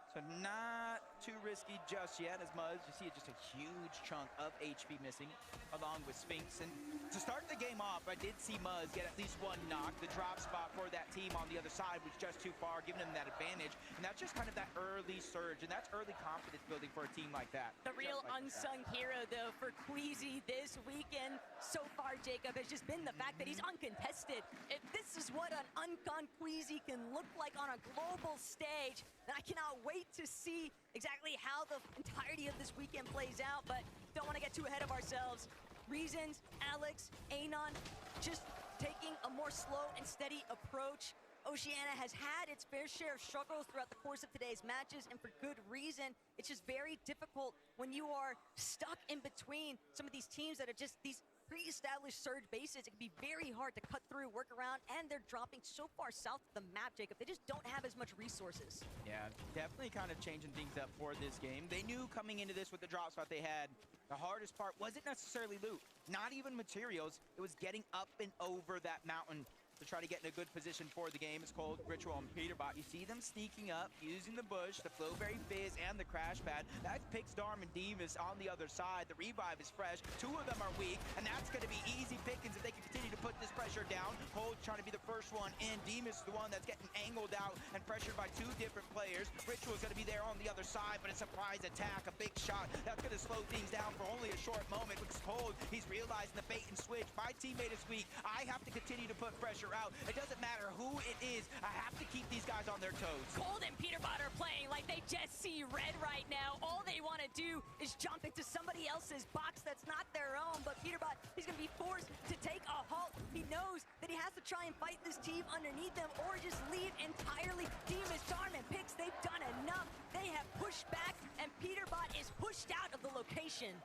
So not too risky just yet as Muzz. You see just a huge chunk of HP missing along with Sphinx. And to start the game off, I did see Muzz get at least 1 knock. The drop spot for that team on the other side was just too far, giving them that advantage. And that's just kind of that early surge, and that's early confidence building for a team like that. The real unsung hero, though, for Queasy this weekend so far, Jacob, has just been the fact that he's uncontested. If this is what an uncon Queasy can look like on a global stage, then I cannot wait to see exactly how the entirety of this weekend plays out, but don't want to get too ahead of ourselves. Reasons, Alex, Anon, just taking a more slow and steady approach. Oceania has had its fair share of struggles throughout the course of today's matches, and for good reason. It's just very difficult when you are stuck in between some of these teams that are just these pre-established surge bases. It can be very hard to cut through, work around, and they're dropping so far south of the map, Jacob. They just don't have as much resources. Yeah, definitely kind of changing things up for this game. They knew coming into this with the drop spot they had, the hardest part wasn't necessarily loot, not even materials. It was getting up and over that mountain to try to get in a good position for the game. It's Cold, Ritual, and Peterbot. You see them sneaking up, using the bush, the Flowberry Fizz, and the Crash Pad. That picks Darm and Demas on the other side. The revive is fresh. 2 of them are weak, and that's going to be easy pickings if they can continue to put this pressure down. Cold trying to be the first one in. Demas is the one that's getting angled out and pressured by 2 different players. Ritual is going to be there on the other side, but a surprise attack, a big shot. That's going to slow things down for only a short moment. Because Cold, he's realizing the bait and switch. My teammate is weak. I have to continue to put pressure out. It doesn't matter who it is. I have to keep these guys on their toes. Cold and Peterbot are playing like they just see red right now. All they want to do is jump into somebody else's box that's not their own. But Peterbot, he's going to be forced to take a halt. He knows that he has to try and fight this team underneath them or just leave entirely. Demas, Darm, and Pix, they've done enough. They have pushed back, and Peterbot is pushed out of the location.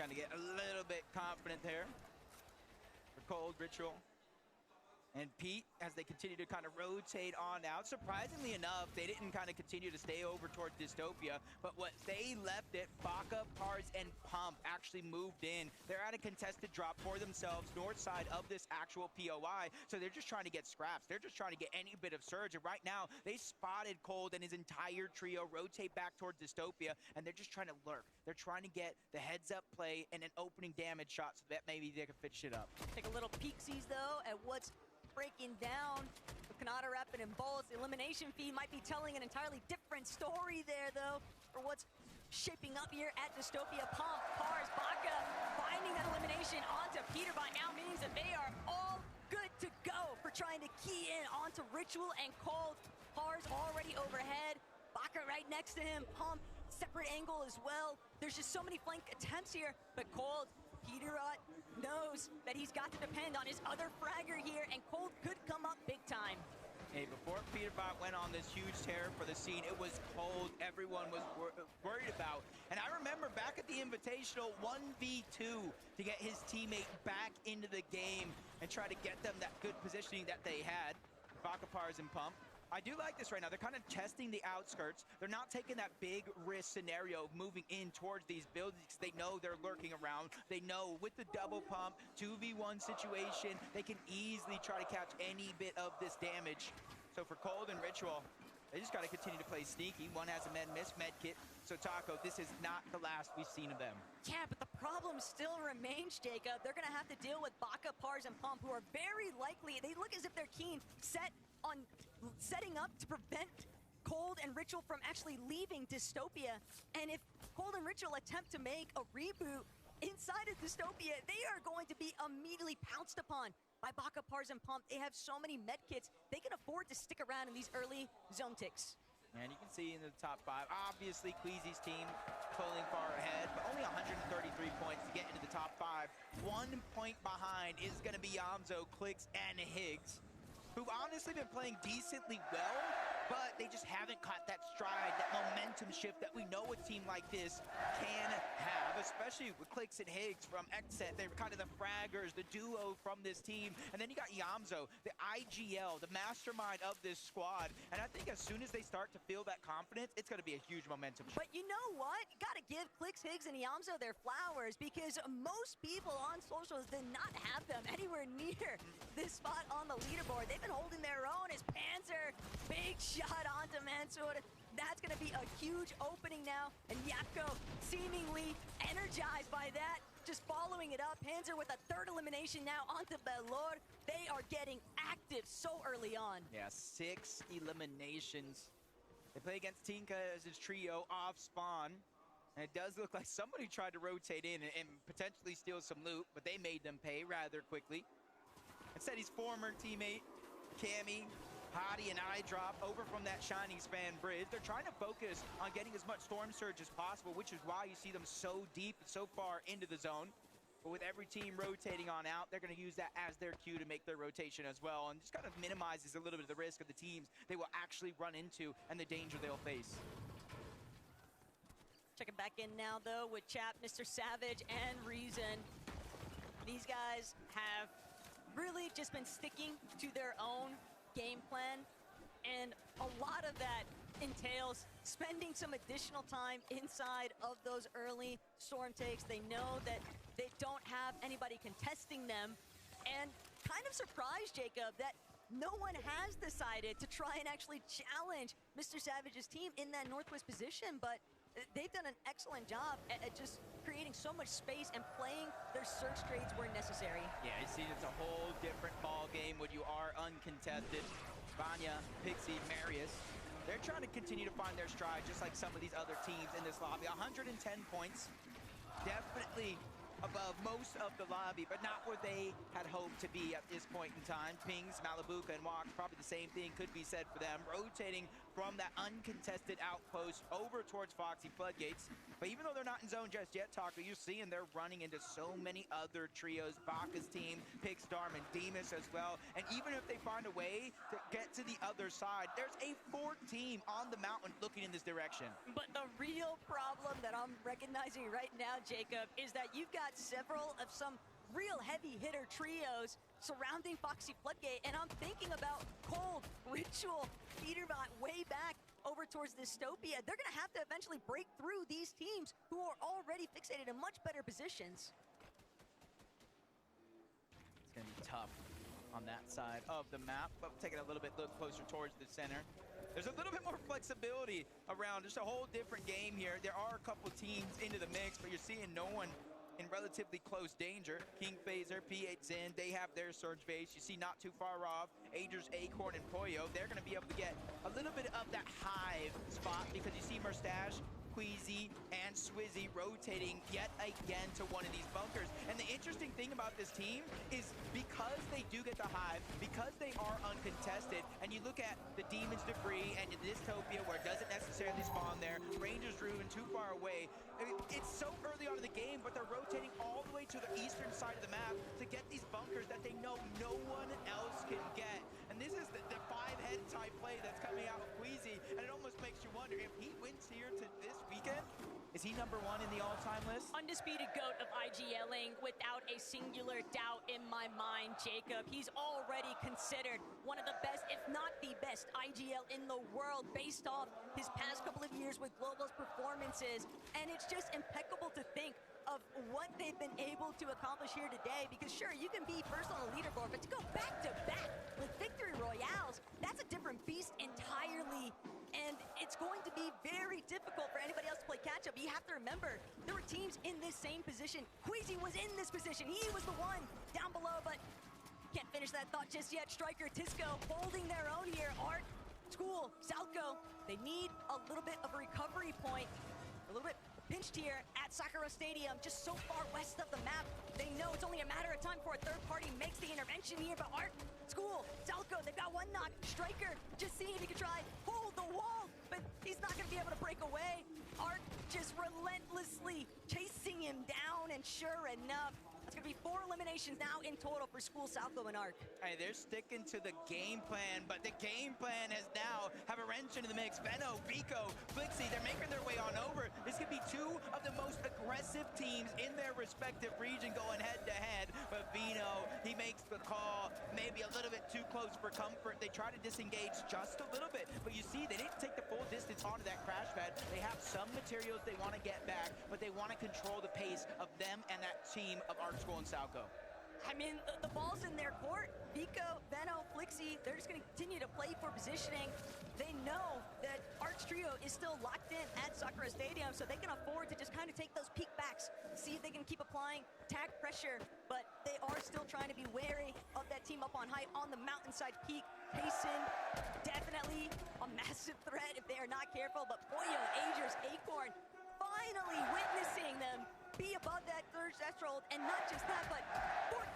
Kind of get a little bit confident there for Cold, Ritual. And Pete, as they continue to kind of rotate on out, surprisingly enough, they didn't kind of continue to stay over towards Dystopia, but what they left it, Baka, Pars, and Pump actually moved in. They're at a contested drop for themselves, north side of this actual POI, so they're just trying to get scraps. They're just trying to get any bit of surge, and right now, they spotted Cold and his entire trio rotate back towards Dystopia, and they're just trying to lurk. They're trying to get the heads-up play and an opening damage shot so that maybe they can finish it up. Take a little peeksies, though, at what's breaking down. The Kanata Rapid and Balls, the elimination feed might be telling an entirely different story there, though, for what's shaping up here at Dystopia. Pump, Pars, Baka, finding that elimination onto Peter by now means that they are all good to go for trying to key in onto Ritual and Cold. Pars already overhead, Baka right next to him, Pump, separate angle as well. There's just so many flank attempts here, but Cold, Peterot knows that he's got to depend on his other fragger here, and Cold could come up big time. Hey, before Peterbot went on this huge tear for the scene, it was Cold everyone was worried about. And I remember back at the Invitational 1v2 to get his teammate back into the game and try to get them that good positioning that they had. Baka, Pars, and Pump. I do like this right now. They're kind of testing the outskirts. They're not taking that big risk scenario of moving in towards these buildings because they know they're lurking around. They know with the double pump, 2v1 situation, they can easily try to catch any bit of this damage. So for Cold and Ritual, they just got to continue to play sneaky. One has a med kit. So Taco, this is not the last we've seen of them. Yeah, but the problem still remains, Jacob. They're going to have to deal with Baka, Pars, and Pump, who are very likely, they look as if they're keen, set on setting up to prevent Cold and Ritual from actually leaving Dystopia. And if Cold and Ritual attempt to make a reboot inside of Dystopia, they are going to be immediately pounced upon by Baka, Pars, and Pump. They have so many medkits, they can afford to stick around in these early zone ticks. And you can see in the top 5, obviously Queasy's team pulling far ahead, but only 133 points to get into the top 5. 1 point behind is going to be Yamzo, Clicks, and Higgs, who've honestly been playing decently well, but they just haven't caught that stride, that momentum shift that we know a team like this can have, especially with Clicks and Higgs from Xset. They're kind of the fraggers, the duo from this team. And then you got Yamzo, the IGL, the mastermind of this squad. And I think as soon as they start to feel that confidence, it's going to be a huge momentum shift. But you know what? You got to give Clicks, Higgs, and Yamzo their flowers, because most people on socials did not have them anywhere near this spot on the leaderboard. They've been holding their own as Panzer, big shot onto Mansoor. That's going to be a huge opening now, and Yapko seemingly energized by that, just following it up. Panzer with a 3rd elimination now onto Belor. They are getting active so early on. Yeah, 6 eliminations. They play against Tinka as his trio off spawn. And it does look like somebody tried to rotate in and potentially steal some loot, but they made them pay rather quickly. Instead, his former teammate, Cammy, Hottie, and iDrop over from that Shining Span bridge. They're trying to focus on getting as much Storm Surge as possible, which is why you see them so deep and so far into the zone. But with every team rotating on out, they're going to use that as their cue to make their rotation as well, and just kind of minimizes a little bit of the risk of the teams they will actually run into and the danger they'll face. Checking back in now, though, with Chap, Mr. Savage, and Reason. These guys have really just been sticking to their own game plan, and a lot of that entails spending some additional time inside of those early storm takes. They know that they don't have anybody contesting them, and kind of surprised, Jacob, that no one has decided to try and actually challenge Mr. Savage's team in that northwest position, but they've done an excellent job at just creating so much space and playing their search trades where necessary. Yeah, you see, it's a whole different ball game when you are uncontested. Vanya, Pixie, Marius, they're trying to continue to find their stride, just like some of these other teams in this lobby. 110 points, definitely above most of the lobby, but not where they had hoped to be at this point in time. Pings, Malibuka, and Walk, probably the same thing could be said for them, rotating from that uncontested outpost over towards Foxy Floodgates. But even though they're not in zone just yet, Taco, you're seeing they're running into so many other trios. Baka's team, Pix, Darm, and Demus as well. And even if they find a way to get to the other side, there's a 4th team on the mountain looking in this direction. But the real problem that I'm recognizing right now, Jacob, is that you've got several of some real heavy hitter trios surrounding Foxy Floodgate, and I'm thinking about Cold, Ritual, Peterbot way back over towards Dystopia. They're gonna have to eventually break through these teams who are already fixated in much better positions. It's gonna be tough on that side of the map, but taking a little bit look closer towards the center. There's a little bit more flexibility around, just a whole different game here. There are a couple teams into the mix, but you're seeing no one in relatively close danger. King Phaser, P8 Zin, they have their surge base. You see not too far off, Agers, Acorn, and Poyo. They're gonna be able to get a little bit of that hive spot because you see Mustache, Queasy, and Swizzy rotating yet again to one of these bunkers. And the interesting thing about this team is because they do get the hive, because they are uncontested, and you look at the Demon's Debris and the Dystopia where it doesn't necessarily spawn there, Rangers Ruin too far away. I mean, it's so early on in the game, but they're rotating all the way to the eastern side of the map to get these bunkers that they know no one else can get. And this is the five-head type play that's coming out of Queasy, and it almost makes you wonder if he wins here to this weekend, is he #1 in the all-time list? Undisputed GOAT of IGLing without a singular doubt in my mind, Jacob. He's already considered one of the best, if not the best, IGL in the world based off his past couple of years with Global's performances. And it's just impeccable to think of what they've been able to accomplish here today, because sure, you can be first on the leaderboard, but to go back-to-back with victory royales, that's a different beast entirely. And it's going to be very difficult for anybody else to play catch-up. You have to remember, there were teams in this same position. Queasy was in this position. He was the one down below, but can't finish that thought just yet. Striker, Tisco holding their own here. Art, School, Salco, they need a little bit of a recovery point. A little bit pinched here at Sakura Stadium, just so far west of the map. They know it's only a matter of time before a third party makes the intervention here, but Art, School, Salco, they've got one knock. Striker, just seeing if he can try hold the wall, but he's not gonna be able to break away. Art just relentlessly chasing him down, and sure enough, that's gonna be 4 eliminations now in total for School, Salco, and Arc. Hey, they're sticking to the game plan, but the game plan has now have a wrench into the mix. Veno, Vico, Flixie, they're making their way on over. This could be 2 of the most aggressive teams in their respective region going head-to-head, but Veno, he makes the call, maybe a little bit too close for comfort. They try to disengage just a little bit, but you see, they didn't take the full distance onto that crash pad. They have some materials they want to get back, but they want to control the pace of them and that team of Art, School, and Salco. I mean, the ball's in their court. Vico, Veno, Flixie, they're just going to continue to play for positioning. They know that Arc's trio is still locked in at Sakura Stadium, so they can afford to just kind of take those peek backs, see if they can keep applying tag pressure, but they are still trying to be wary of that team up on height on the mountainside peak. Payson, definitely a massive threat if they are not careful, but Poyo, Agers, Acorn, finally witnessing them be above that third threshold, and not just that, but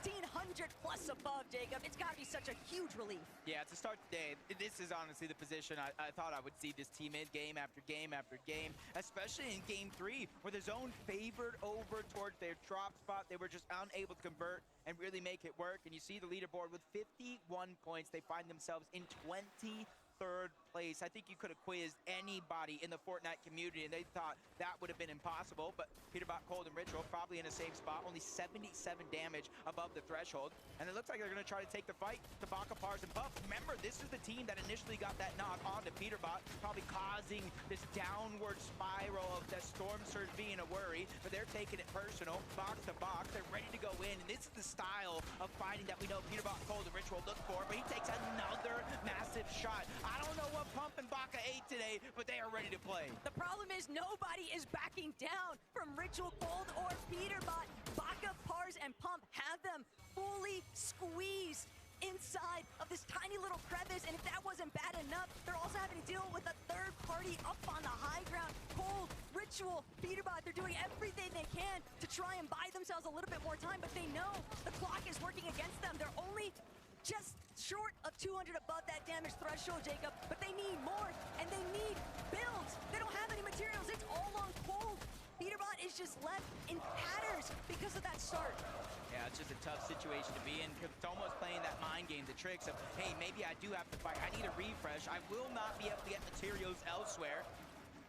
1,400 plus above, Jacob. It's got to be such a huge relief. Yeah, to start the day, this is honestly the position I thought I would see this team in game after game after game, especially in game 3, where the zone favored over towards their drop spot. They were just unable to convert and really make it work. And you see the leaderboard with 51 points. They find themselves in 23rd place. I think you could have quizzed anybody in the Fortnite community and they thought that would have been impossible, but Peterbot, Cold, and Ritual probably in a safe spot, only 77 damage above the threshold, and it looks like they're going to try to take the fight to Baka, Pars, and Puff. Remember, this is the team that initially got that knock onto Peterbot, probably causing this downward spiral of the Storm Surge being a worry, but they're taking it personal, box to box, they're ready to go in, and this is the style of fighting that we know Peterbot, Cold, and Ritual look for, but he takes another massive shot. I don't know what Pump and Baka ate today, but they are ready to play. The problem is nobody is backing down from Ritual, Cold, or Peterbot. Baka, Pars, and Pump have them fully squeezed inside of this tiny little crevice, and if that wasn't bad enough, they're also having to deal with a third party up on the high ground. Cold, Ritual, Peterbot, they're doing everything they can to try and buy themselves a little bit more time, but they know the clock is working against them. They're only just short of 200 above that damage threshold, Jacob, but they need more, and they need builds. They don't have any materials. It's all on Cold. Peterbot is just left in tatters because of that start. Yeah, it's just a tough situation to be in. It's almost playing that mind game, the tricks of, hey, maybe I do have to fight. I need a refresh. I will not be able to get materials elsewhere.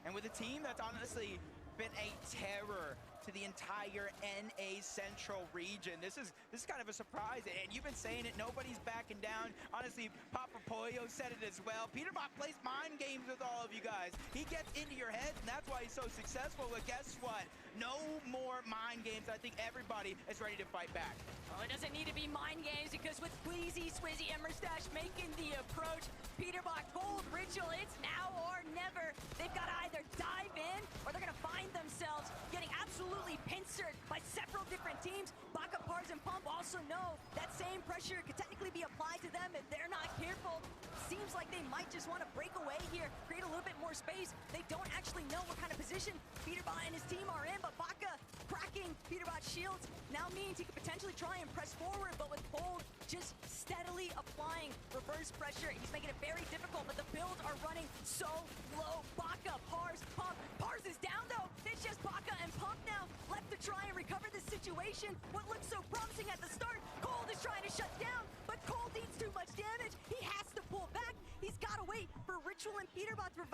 And with a team that's honestly been a terror to the entire NA Central region. This is kind of a surprise, and you've been saying it, nobody's backing down. Honestly, Papa Pollo said it as well. Peterbot plays mind games with all of you guys. He gets into your heads, and that's why he's so successful. But guess what? No more mind games. I think everybody is ready to fight back. Well, it doesn't need to be mind games, because with Queasy, Swizzy, and Mustache making the approach, Peterbot Gold Ritual, it's now or never. They've got to either dive in, or they're going to find themselves getting absolutely pincered by several different teams. Baka, Pars, and Pump also know that same pressure could technically be applied to them if they're not careful. Seems like they might just want to break away here, create a little bit more space. They don't actually know what kind of position Peterbot and his team are in, but Baka cracking Peterbot's shields now means he could potentially try and press forward, but with Bold just steadily applying reverse pressure, he's making it very difficult, but the builds are running so low. Baka, Pars, Pump. Pars is down, though. It's just Baka and Pump now left to try and recover the situation. What looked so promising at the start, Cold is trying to shut down, but Cold needs too much damage. He has to pull back. He's got to wait for Ritual and Peterbot to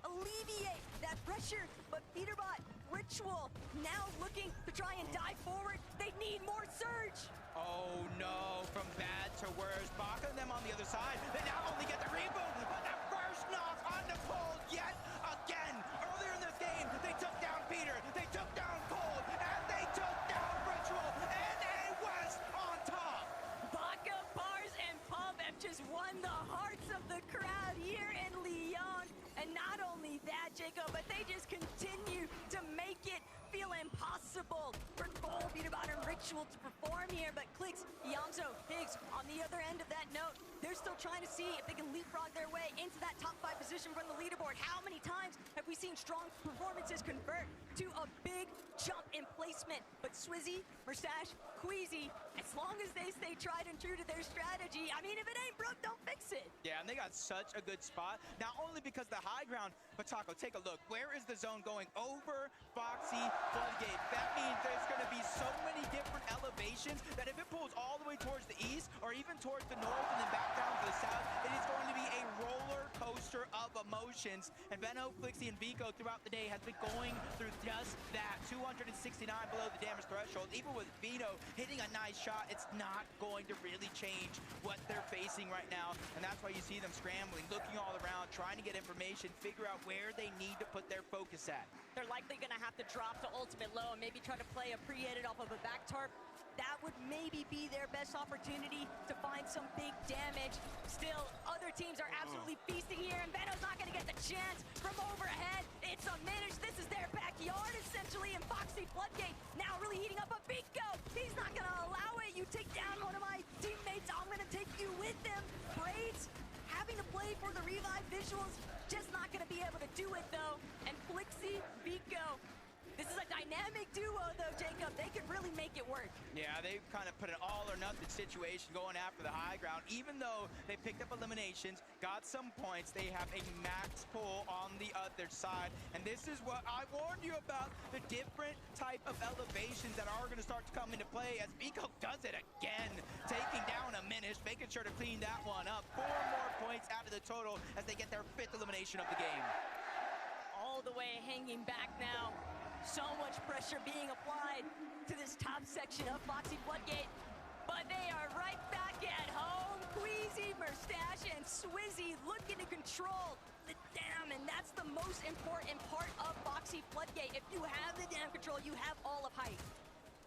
alleviate that pressure, but Peterbot, Ritual, now looking to try and dive forward. They need more surge. Oh no, from bad to worse. Baka and them on the other side. They now only get the reboot, but the first knock on the Cold yet again. Earlier in this game, they took down Peter, they took down Cold, and they took down Ritual, and a West on top. Baka, Pars, and Pump have just won the hearts of the crowd here in Lyon. And not only that, Jacob, but they just continue to make it feel impossible for Gold, Peterbot, and Ritual to perform here. But Clicks, Yamzo, Higgs, on the other end of that note, they're still trying to see if they can leapfrog their way into that top 5 position from the leaderboard. How many times have we seen strong performances convert to a big jump in placement? But Swizzy, Mustache, Queasy, as long as they stay tried and true to their strategy, I mean, if it ain't broke, don't fix it. Yeah, and they got such a good spot, not only because the high ground, but Taco, take a look. Where is the zone going? Over Foxy Floodgate. That means there's going to be so many different elevations that if it pulls all the way towards the east, or even towards the north and then back down to the south, it is going to be a roller coaster of emotions. And Benno, Flixie, and Vico throughout the day has been going through just that. 269 below the damage threshold. Even with Vino hitting a nice shot, it's not going to really change what they're facing right now. And that's why you see them scrambling, looking all around, trying to get information, figure out where they need to put their focus at. They're likely going to have to drop to ultimate low and maybe try to play a pre-edit off of a back tarp. That would maybe be their best opportunity to find some big damage. Still, other teams are absolutely feasting here, and Benno's not going to get the chance from overhead. It's a minute. This is their backyard, essentially, and Foxy Floodgate now really heating up a Vico. He's not going to allow it. You take down one of my teammates, I'm going to take you with them. Braids having to play for the revive visuals, just not going to be able to do it, though. And Flixie, Vico, this is a dynamic duo, though, Jacob. They could really make it work. Yeah, they've kind of put an all-or-nothing situation going after the high ground. Even though they picked up eliminations, got some points, they have a max pull on the other side. And this is what I warned you about, the different type of elevations that are going to start to come into play as Vico does it again. Taking down a Minish, making sure to clean that one up. 4 more points out of the total as they get their 5th elimination of the game. All the way hanging back now. So much pressure being applied to this top section of Foxy Floodgate. But they are right back at home. Queasy, Mustache, and Swizzy looking to control the dam, and that's the most important part of Foxy Floodgate. If you have the dam control, you have all of height.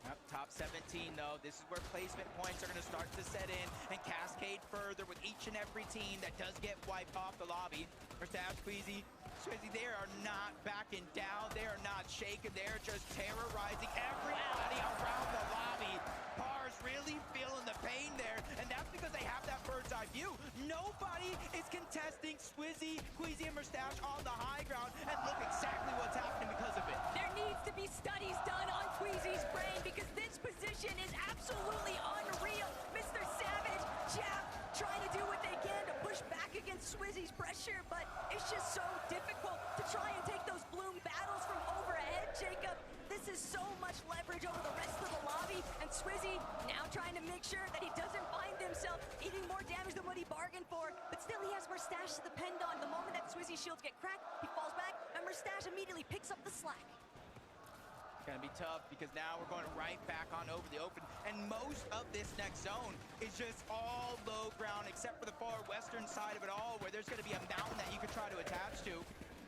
Yep, top 17, though. This is where placement points are going to start to set in and cascade further with each and every team that does get wiped off the lobby. Mustache, Queasy, Swizzy, they are not backing down. They are not shaking. They're just terrorizing everybody around the lobby. Pars really feeling the pain there, and that's because they have that bird's eye view. Nobody is contesting Swizzy, Queasy, and Mustache on the high ground, and look exactly what's happening because of it. There needs to be studies done on Queasy's brain because this position is absolutely unreal. Mr. Savage, Jap, trying to do what they can to push back against Swizzy's pressure, but it's just so difficult to try and take those bloom battles from overhead, Jacob. This is so much leverage over the rest of the lobby, and Swizzy now trying to make sure that he doesn't find himself eating more damage than what he bargained for, but still he has Mustache to depend on. The moment that Swizzy's shields get cracked, he falls back, and Mustache immediately picks up the slack. Gonna be tough because now we're going right back on over the open. And most of this next zone is just all low ground except for the far western side of it all where there's gonna be a mountain that you can try to attach to.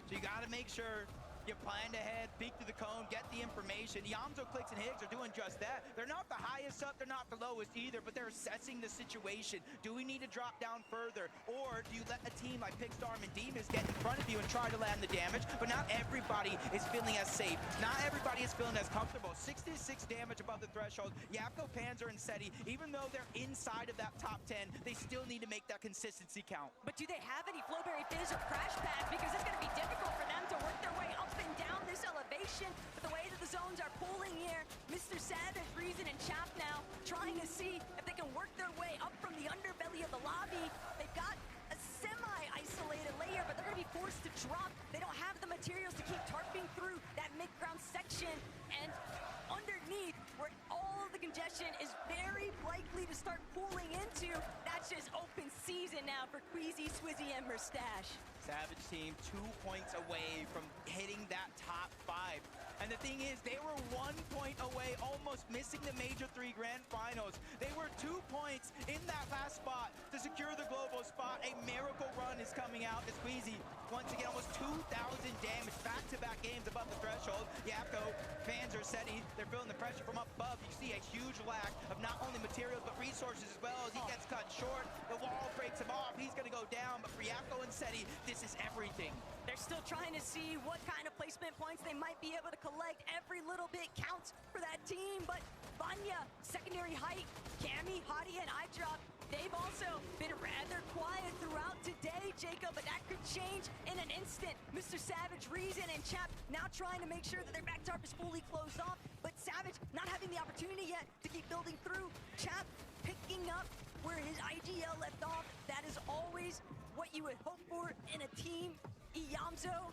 So you gotta make sure you planned ahead, peek through the cone, get the information. Yamzo, Clicks, and Higgs are doing just that. They're not the highest up, they're not the lowest either, but they're assessing the situation. Do we need to drop down further? Or do you let a team like Pixstorm and Demas get in front of you and try to land the damage? But not everybody is feeling as safe. Not everybody is feeling as comfortable. 66 damage above the threshold. Yapko, Panzer, and Seti, even though they're inside of that top 10, they still need to make that consistency count. But do they have any Flowberry Fizz or Crash Pads? Because it's going to be difficult for them to work their way up and down this elevation. But the way that the zones are pulling here, Mr. Savage, Reason, and Chap now trying to see if they can work their way up from the underbelly of the lobby. They've got a semi-isolated layer, but they're going to be forced to drop. They don't have the materials to keep tarping through that mid-ground section. And underneath, where all of the congestion is very likely to start pulling into, that's just open season now for Queasy, Swizzy, and Merstash. Savage team 2 points away from hitting that top 5. And the thing is, they were 1 point away, almost missing the Major 3 Grand Finals. They were 2 points in that last spot to secure the global spot. A miracle run is coming out as Queasy, once again, almost 2,000 damage, back-to-back games above the threshold. Yapko, Panzer, Seti, they're feeling the pressure from up above. You see a huge lack of not only materials, but resources as well as he gets cut short. The wall breaks him off. He's going to go down, but for Yapko and Seti, this is everything. They're still trying to see what kind of placement points they might be able to collect. Every little bit counts for that team, but Vanya, secondary height, Cammy, Hottie, and iDrop, they've also been rather quiet throughout today, Jacob, but that could change in an instant. Mr. Savage, Reason, and Chap now trying to make sure that their back tarp is fully closed off, but Savage not having the opportunity yet to keep building through. Chap picking up where his IGL left off. That is always what you would hope for in a team. Yamzo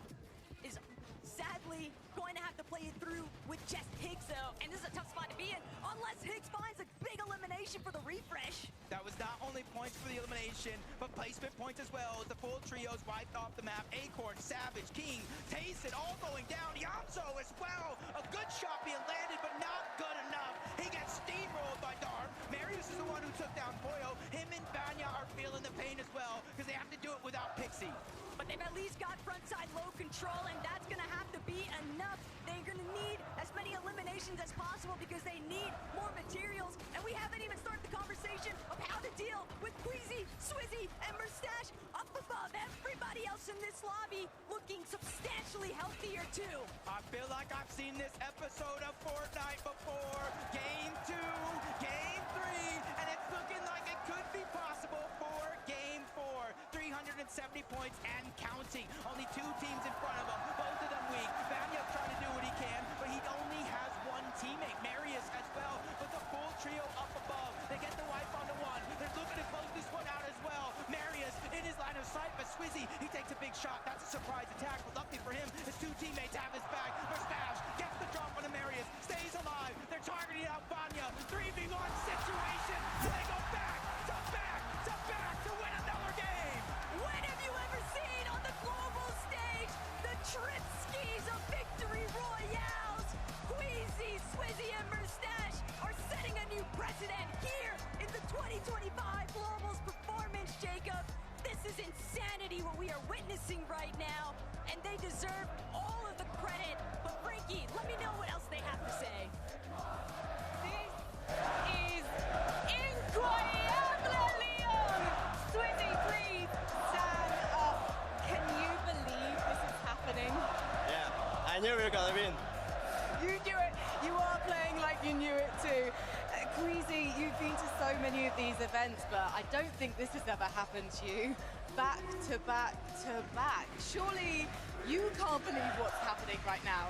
is sadly going to have to play it through with just Higgs, though. And this is a tough spot to be in, unless Higgs finds a big elimination for the refresh. That was not only points for the elimination, but placement points as well, as the full trios wiped off the map. Acorn, Savage, King, Tayson, all going down. Yamzo as well. A good shot being landed, but not good enough. He gets steamrolled by Darm. Marius is the one who took down Poyo. Him and Vanya are feeling the pain as well, because they have to do it without Pixie. But they've at least got frontside low control, and that's going to have to be enough. They're going to need as many eliminations as possible because they need more materials. And we haven't even started the conversation of how to deal with Queasy, Swizzy, and Merstash up above. Everybody else in this lobby looking substantially healthier too. I feel like I've seen this episode of Fortnite before. Game 2, Game 3, and it's looking like it could be possible for Game 4. 370 points and counting. Only 2 teams in front of him, both of them weak. Vanya's trying to do what he can, but he only has 1 teammate, Marius as well, with the full trio up above. They get the wipe onto 1. They're looking to close this one out as well. Marius in his line of sight, but Swizzy, he takes a big shot. That's a surprise attack, but luckily for him, his 2 teammates have his back. Merstash gets the drop on Marius, stays alive. They're targeting out Vanya. 3v1 situation. They go back to back to back to win another game. When have you ever seen on the global stage the trip skis of victory royales? Queasy, Swizzy, and Merstash are setting a new precedent here in the 2025 Globals performance, Jacob. This is insanity what we are witnessing right now, and they deserve all of the credit. But Frankie, let me know what else they have to say. This is incroyable, Leon! Swizzy, please stand up. Can you believe this is happening? Yeah, I knew we were gonna win. You knew it. You are playing like you knew it too. Queasy, you've been to so many of these events, but I don't think this has ever happened to you. Back to back to back. Surely you can't believe what's happening right now.